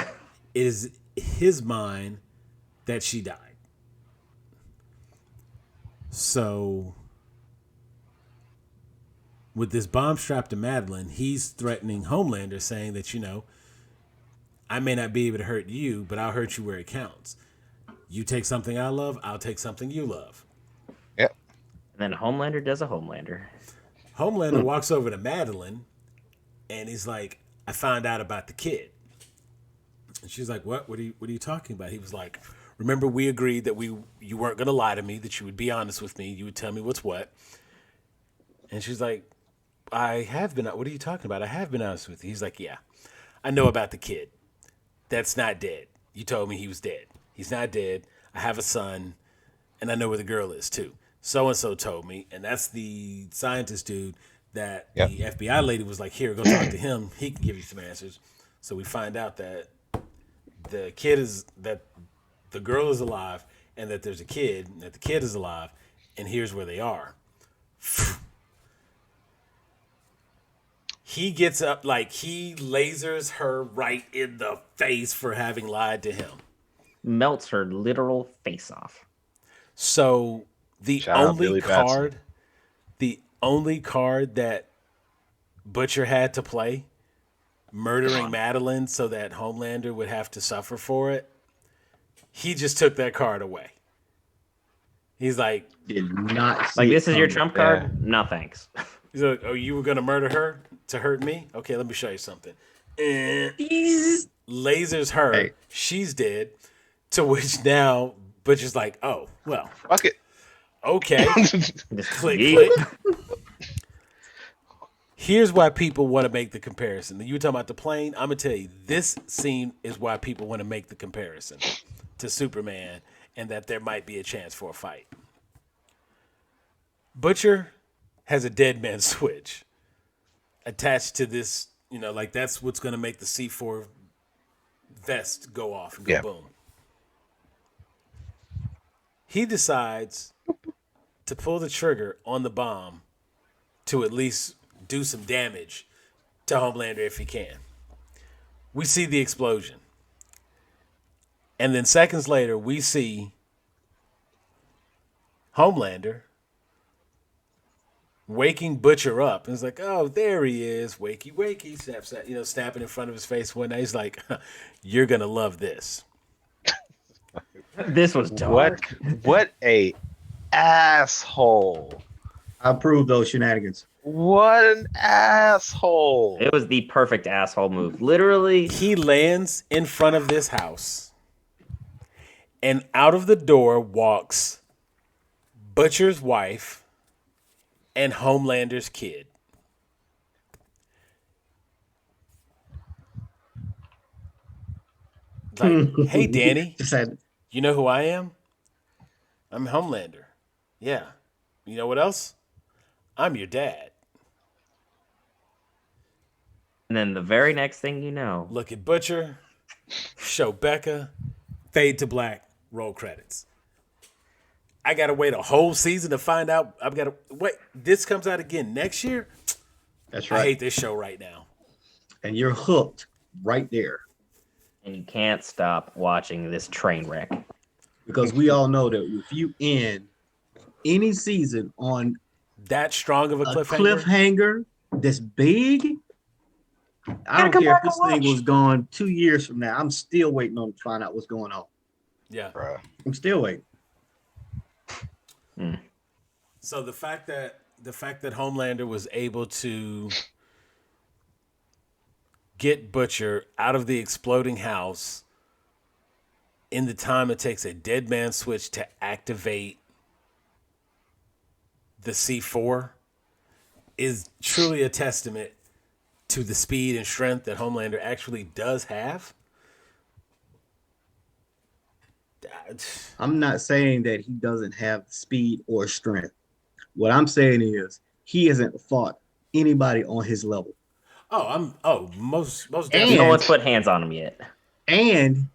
it is his mind that she died. So, with this bomb strapped to Madeline, he's threatening Homelander, saying that, you know, I may not be able to hurt you, but I'll hurt you where it counts. You take something I love, I'll take something you love. Yep. And then Homelander does a Homelander. Homelander walks over to Madeline, and he's like, I found out about the kid. And she's like, what? What are you talking about? He was like, remember we agreed that you weren't going to lie to me, that you would be honest with me, you would tell me what's what. And she's like, I have been, what are you talking about? I have been honest with you. He's like, yeah, I know about the kid. That's not dead. You told me he was dead. He's not dead. I have a son, and I know where the girl is too. So-and-so told me, and that's the scientist dude that the FBI lady was like, here, go talk to him. He can give you some answers. So we find out that that the girl is alive, and that there's a kid, and that the kid is alive, and here's where they are. He gets up, like he lasers her right in the face for having lied to him. Melts her literal face off. So the only card that Butcher had to play, murdering Madeline so that Homelander would have to suffer for it, he just took that card away. He's like, Did not see Like, this it is your coming. trump card? No, thanks. he's like, oh, you were gonna murder her to hurt me? Okay, let me show you something. Lasers her. Hey. She's dead. To which now Butcher's like, oh, well, Fuck it. okay. Just Click, yeet. click. Here's why people want to make the comparison. You were talking about the plane. I'm going to tell you, this scene is why people want to make the comparison to Superman and that there might be a chance for a fight. Butcher has a dead man switch attached to this, you know, like that's what's going to make the C4 vest go off and go boom. He decides to pull the trigger on the bomb to at least do some damage to Homelander if he can. We see the explosion. And then seconds later, we see Homelander waking Butcher up. And it's like, oh, there he is. Wakey, wakey. Snaps, you know, snapping in front of his face one day. He's like, you're going to love this. This was dark. What a asshole. I approve those shenanigans. What an asshole. It was the perfect asshole move. Literally, He lands in front of this house, and out of the door walks Butcher's wife and Homelander's kid. Like, hey, Danny, Just said, you know who I am? I'm Homelander. Yeah. You know what else? I'm your dad. and then the very next thing you know, Look at Butcher, show Becca, fade to black, roll credits. I gotta wait a whole season to find out. I've gotta wait. This comes out again next year. that's I right. hate this show right now. And you're hooked right there. And you can't stop watching this train wreck. Because we all know that if you end any season on That strong of a a cliffhanger. cliffhanger that's big, I don't care if this thing was gone 2 years from now. I'm still waiting on to find out what's going on. Yeah. Bruh. I'm still waiting. So the fact that Homelander was able to get Butcher out of the exploding house in the time it takes a dead man switch to activate the C4 is truly a testament to the speed and strength that Homelander actually does have. I'm not saying that he doesn't have speed or strength. What I'm saying is he hasn't fought anybody on his level. Most And- definitely. No one's put hands on him yet. And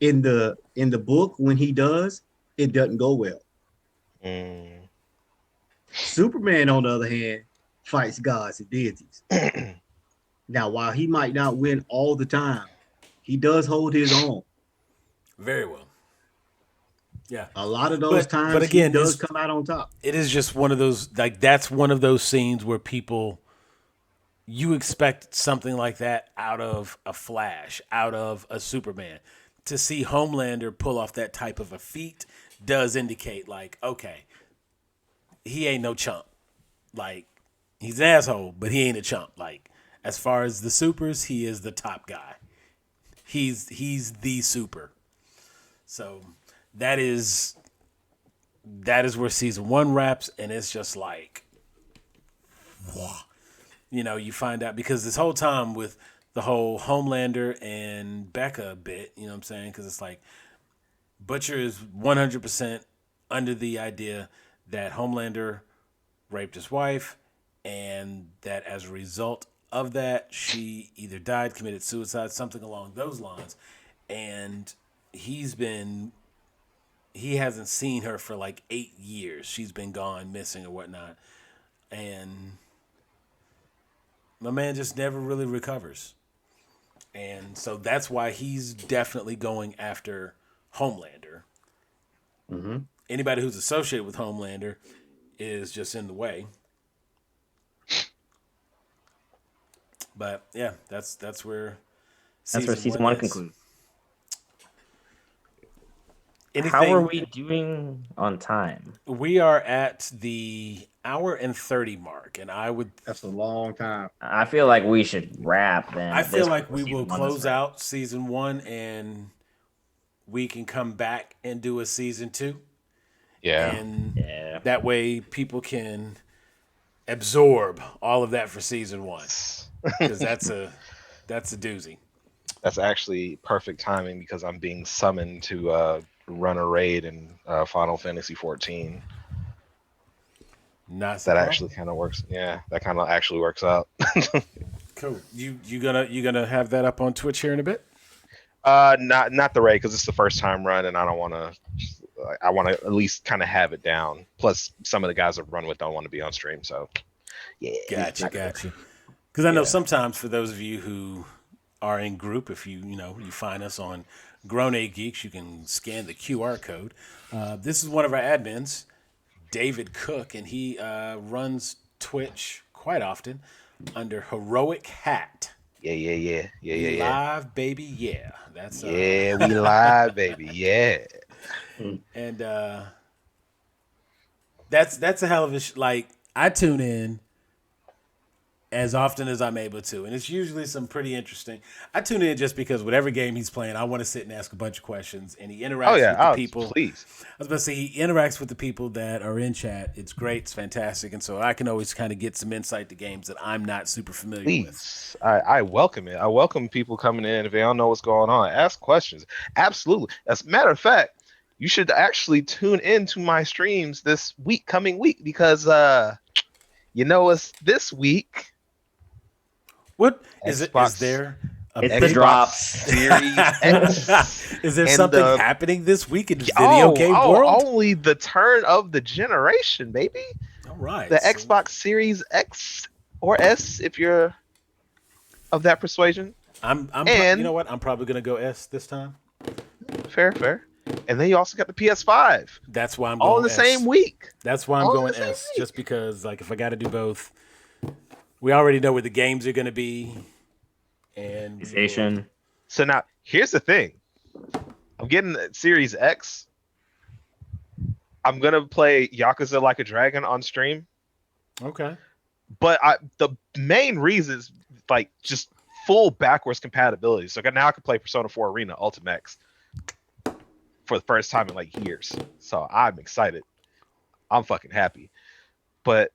in the book, when he does, it doesn't go well. Superman, on the other hand, fights gods and deities. Now, while he might not win all the time, he does hold his own. Very well. Yeah. A lot of those times again, he does come out on top. It is just one of those, like, that's one of those scenes where you expect something like that out of a Flash, out of a Superman. To see Homelander pull off that type of a feat does indicate, like, okay, he ain't no chump. Like, he's an asshole, but he ain't a chump. Like, as far as the supers, he is the top guy. He's the super. So that is where season 1 wraps, and it's just like, you find out, because this whole time with the whole Homelander and Becca bit, you know what I'm saying? Because it's like Butcher is 100% under the idea that Homelander raped his wife, and that as a result of that, she either died, committed suicide, something along those lines. And he hasn't seen her for like 8 years. She's been gone, missing or whatnot. And my man just never really recovers. And so that's why he's definitely going after Homelander. Mm-hmm. Anybody who's associated with Homelander is just in the way. But yeah, that's where season 1 concludes. Anything, how are we doing on time? We are at the hour and 30 mark, and That's a long time. I feel like we should wrap then. I feel like we will close out season 1, and we can come back and do a season 2. Yeah. And that way people can absorb all of that for season 1. Because that's a doozy. That's actually perfect timing, because I'm being summoned to run a raid in Final Fantasy 14. That actually kind of works. Yeah, that kind of actually works out. Cool. You gonna have that up on Twitch here in a bit? Not the raid, because it's the first time run, and I don't want to. I want to at least kind of have it down. Plus, some of the guys I've run with don't want to be on stream, so yeah. Gotcha. Because I know sometimes for those of you who are in group, if you find us on Grown A Geeks, you can scan the QR code. This is one of our admins, David Cook, and he runs Twitch quite often under Heroic Hat. Yeah. Live, baby, yeah. That's we live, baby, yeah. And that's a hell of a like. I tune in as often as I'm able to, and it's usually some pretty interesting. I tune in just because whatever game he's playing, I want to sit and ask a bunch of questions, and he interacts with the people. Please. I was about to say, he interacts with the people that are in chat. It's great, it's fantastic, and so I can always kind of get some insight to games that I'm not super familiar with. I welcome it. I welcome people coming in if they don't know what's going on. Ask questions. Absolutely. As a matter of fact, you should actually tune into my streams this coming week, because it's this week. What is Xbox, it? Is there it's the drops Series X? Is there something happening this week in the video game world? Only the turn of the generation, baby. All right. The Xbox Series X or S, if you're of that persuasion. And you know what? I'm probably gonna go S this time. fair. And then you also got the PS5. That's why I'm All going in the S. same week. That's why I'm All in going the same S. week. Just because, like, if I got to do both, we already know where the games are gonna be, and we will- PlayStation. So now here's the thing. I'm getting Series X. I'm gonna play Yakuza Like a Dragon on stream. Okay. But the main reason is like just full backwards compatibility. So now I can play Persona 4 Arena Ultimax for the first time in like years. So I'm excited. I'm fucking happy. But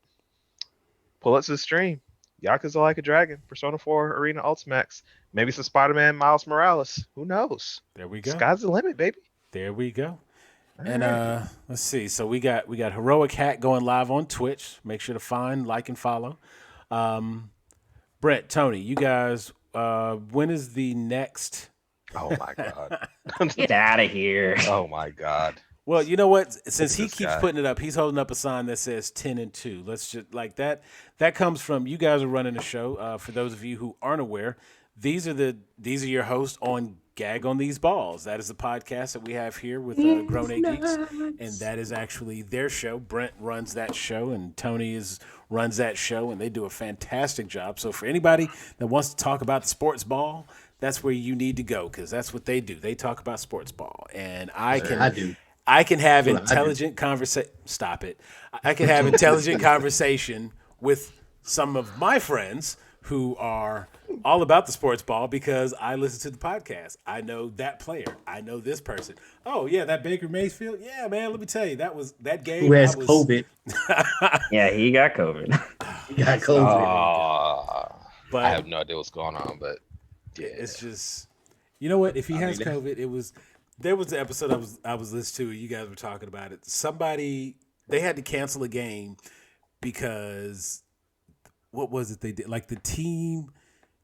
pull up to the stream. Yakuza Like a Dragon, Persona 4 Arena Ultimax, maybe some Spider-Man Miles Morales. Who knows? There we go. Sky's the limit, baby. There we go. All And right. let's see. So we got Heroic Hat going live on Twitch. Make sure to find, like, and follow. Brett, Tony, you guys, when is the next? Oh my god. Get out of here. Oh my god. Well, you know what? Since he this keeps guy. putting it up, he's holding up a sign that says 10-2. Let's just like that. That comes from you guys are running the show. For those of you who aren't aware, these are your hosts on Gag on These Balls. That is the podcast that we have here with Grown A Geeks, and that is actually their show. Brent runs that show, and Tony runs that show, and they do a fantastic job. So for anybody that wants to talk about the sports ball, that's where you need to go because that's what they do. They talk about sports ball, and I do. I can have intelligent conversation. Stop it. I can have intelligent conversation with some of my friends who are all about the sports ball because I listen to the podcast. I know that player. I know this person. Oh yeah, that Baker Mayfield. Yeah, man. Let me tell you, that game. Who has COVID? Yeah, he got COVID. He got COVID. But I have no idea what's going on, but yeah, it's just you know what? If he has COVID, there was the episode I was listening to. You guys were talking about it. They had to cancel a game because what was it they did? Like the team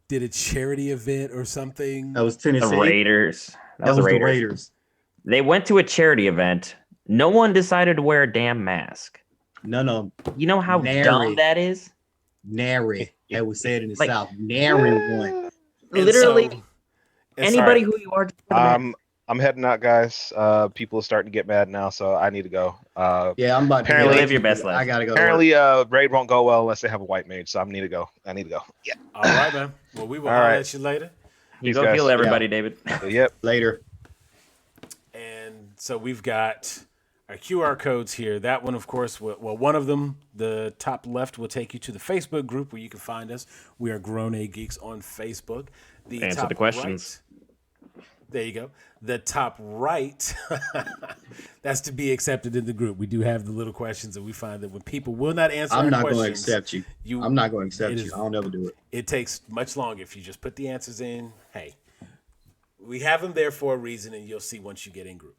did a charity event or something. That was Tennessee. The Raiders. That was the Raiders. They went to a charity event. No one decided to wear a damn mask. No. You know how dumb that is? Nary. That was said in the Like- South. Nary one. Literally, anybody who you are. I'm heading out, guys. People are starting to get mad now, so I need to go. Yeah, I'm about Apparently- to Live your best life. I gotta go. Apparently, raid won't go well unless they have a white mage, so I need to go. Yeah. All right, man. Well, we will All holler right. at you later. You These go guys- heal everybody, David. Yep. Later. And so we've got our QR codes here. That one, of course, one of them, the top left, will take you to the Facebook group where you can find us. We are Grown A Geeks on Facebook. Answer top the questions. right- there you go. The top right, that's to be accepted in the group. We do have the little questions, and we find that when people will not answer I'm our not going to questions, accept you. I'm not going to accept you. I'll never do it. it takes much longer if you just put the answers in. Hey, we have them there for a reason, and you'll see once you get in group.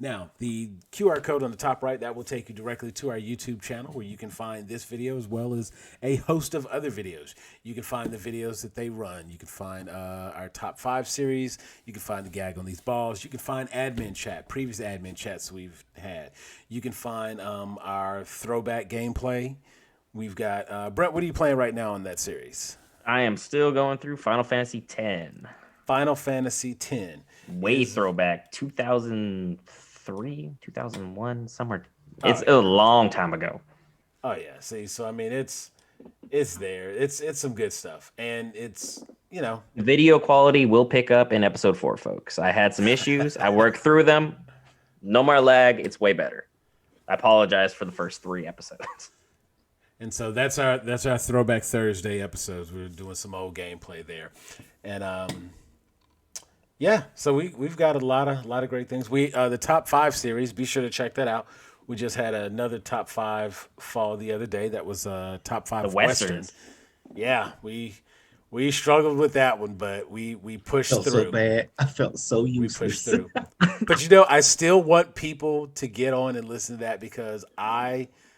Now, the QR code on the top right, that will take you directly to our YouTube channel where you can find this video as well as a host of other videos. You can find the videos that they run. You can find our top 5 series. You can find the Gag on These Balls. You can find admin chat, previous admin chats we've had. You can find our throwback gameplay. We've got, Brett, what are you playing right now in that series? I am still going through Final Fantasy X. Final Fantasy X. Way throwback, 2003, 2001, somewhere. It's a long time ago. Oh yeah, see, so I mean, it's there. It's some good stuff, and it's Video quality will pick up in episode 4, folks. I had some issues. I worked through them. No more lag. It's way better. I apologize for the first 3 episodes. And so that's our Throwback Thursday episodes. We're doing some old gameplay there, and yeah. So we've got a lot of great things. We the top 5 series. Be sure to check that out. We just had another top 5 fall the other day. That was top 5 The Westerns. Yeah, we struggled with that one, but we pushed Felt through. so bad. I felt so We useless. pushed through. But I still want people to get on and listen to that because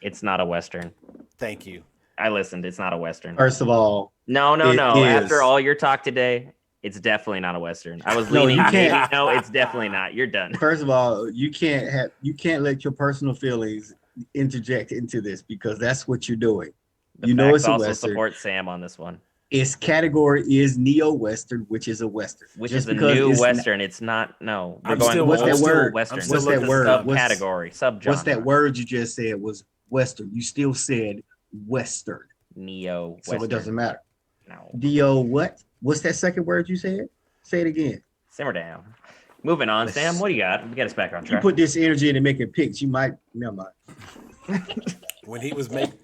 It's not a Western. thank you. I listened. It's not a Western. First of all, No. It After is. all your talk today, it's definitely not a Western. I was No, leaning. you can't. No, it's definitely not. You're done. first of all, you can't let your personal feelings interject into this because that's what you're doing. The You know facts it's a also Western. support Sam on this one. Its category is neo-western, which is a western. Which Just is a because new it's western. It's not. No, we're I'm going still- What's old that school word? western. I'm This still is that the word? subcategory, subgenre. What's that word you just said was western? You still said western, Neo so western. it doesn't matter. No, Neo what? What's that second word you said? Say it again. simmer down. Moving on, Let's- Sam. What do you got? Get us back on You track. put this energy into making picks, you might. Never mind. When he was making,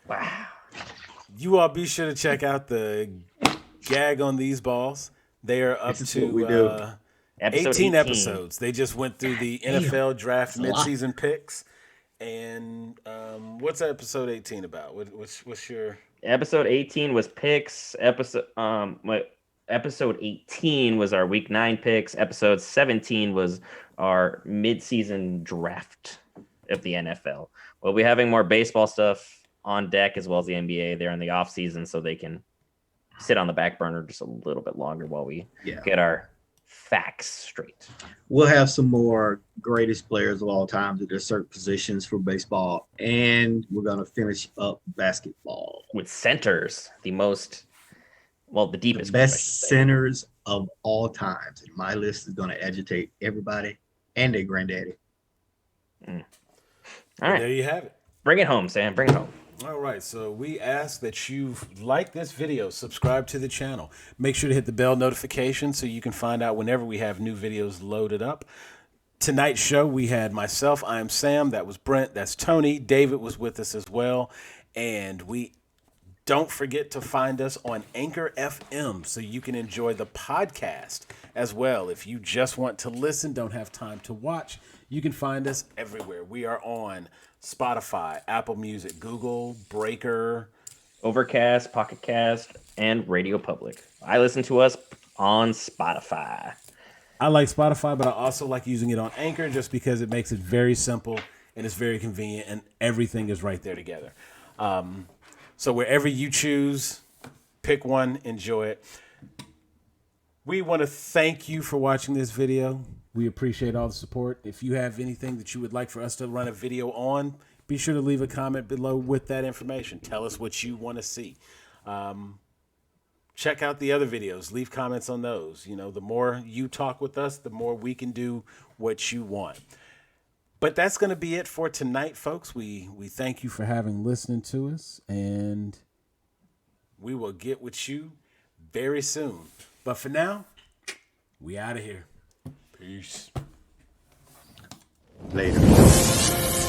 Wow. you all be sure to check out the gag on these balls. They are up This is what we to do. Episode 18 episodes. They just went through the damn. NFL draft That's a lot. midseason picks. And what's episode 18 about? What's your? Episode 18 was picks. Episode 18 was our week 9 picks. Episode 17 was our midseason draft of the NFL. We'll be having more baseball stuff on deck as well as the NBA. They're in the off season, so they can sit on the back burner just a little bit longer while we Yeah. get our facts straight. We'll have some more greatest players of all time at their certain positions for baseball, and we're gonna finish up basketball. With centers, the The deepest group, I should best say. centers of all times. And my list is gonna agitate everybody and their granddaddy. All right, There you have it. bring it home, Sam. Bring it home. All right, so we ask that you like this video, subscribe to the channel. Make sure to hit the bell notification so you can find out whenever we have new videos loaded up. Tonight's show, we had myself, I am Sam, that was Brent, that's Tony, David was with us as well, and we don't forget to find us on Anchor FM so you can enjoy the podcast as well. If you just want to listen, don't have time to watch, you can find us everywhere. We are on Spotify, Apple Music, Google, Breaker. Overcast, Pocket Cast, and Radio Public. I listen to us on Spotify. I like Spotify, but I also like using it on Anchor just because it makes it very simple and it's very convenient and everything is right there together. So wherever you choose, pick one, enjoy it. We want to thank you for watching this video. We appreciate all the support. If you have anything that you would like for us to run a video on, be sure to leave a comment below with that information. Tell us what you want to see. Check out the other videos. Leave comments on those. You know, the more you talk with us, the more we can do what you want. But that's going to be it for tonight, folks. We thank you for listening to us, and we will get with you very soon. But for now, we out of here. Peace. Later.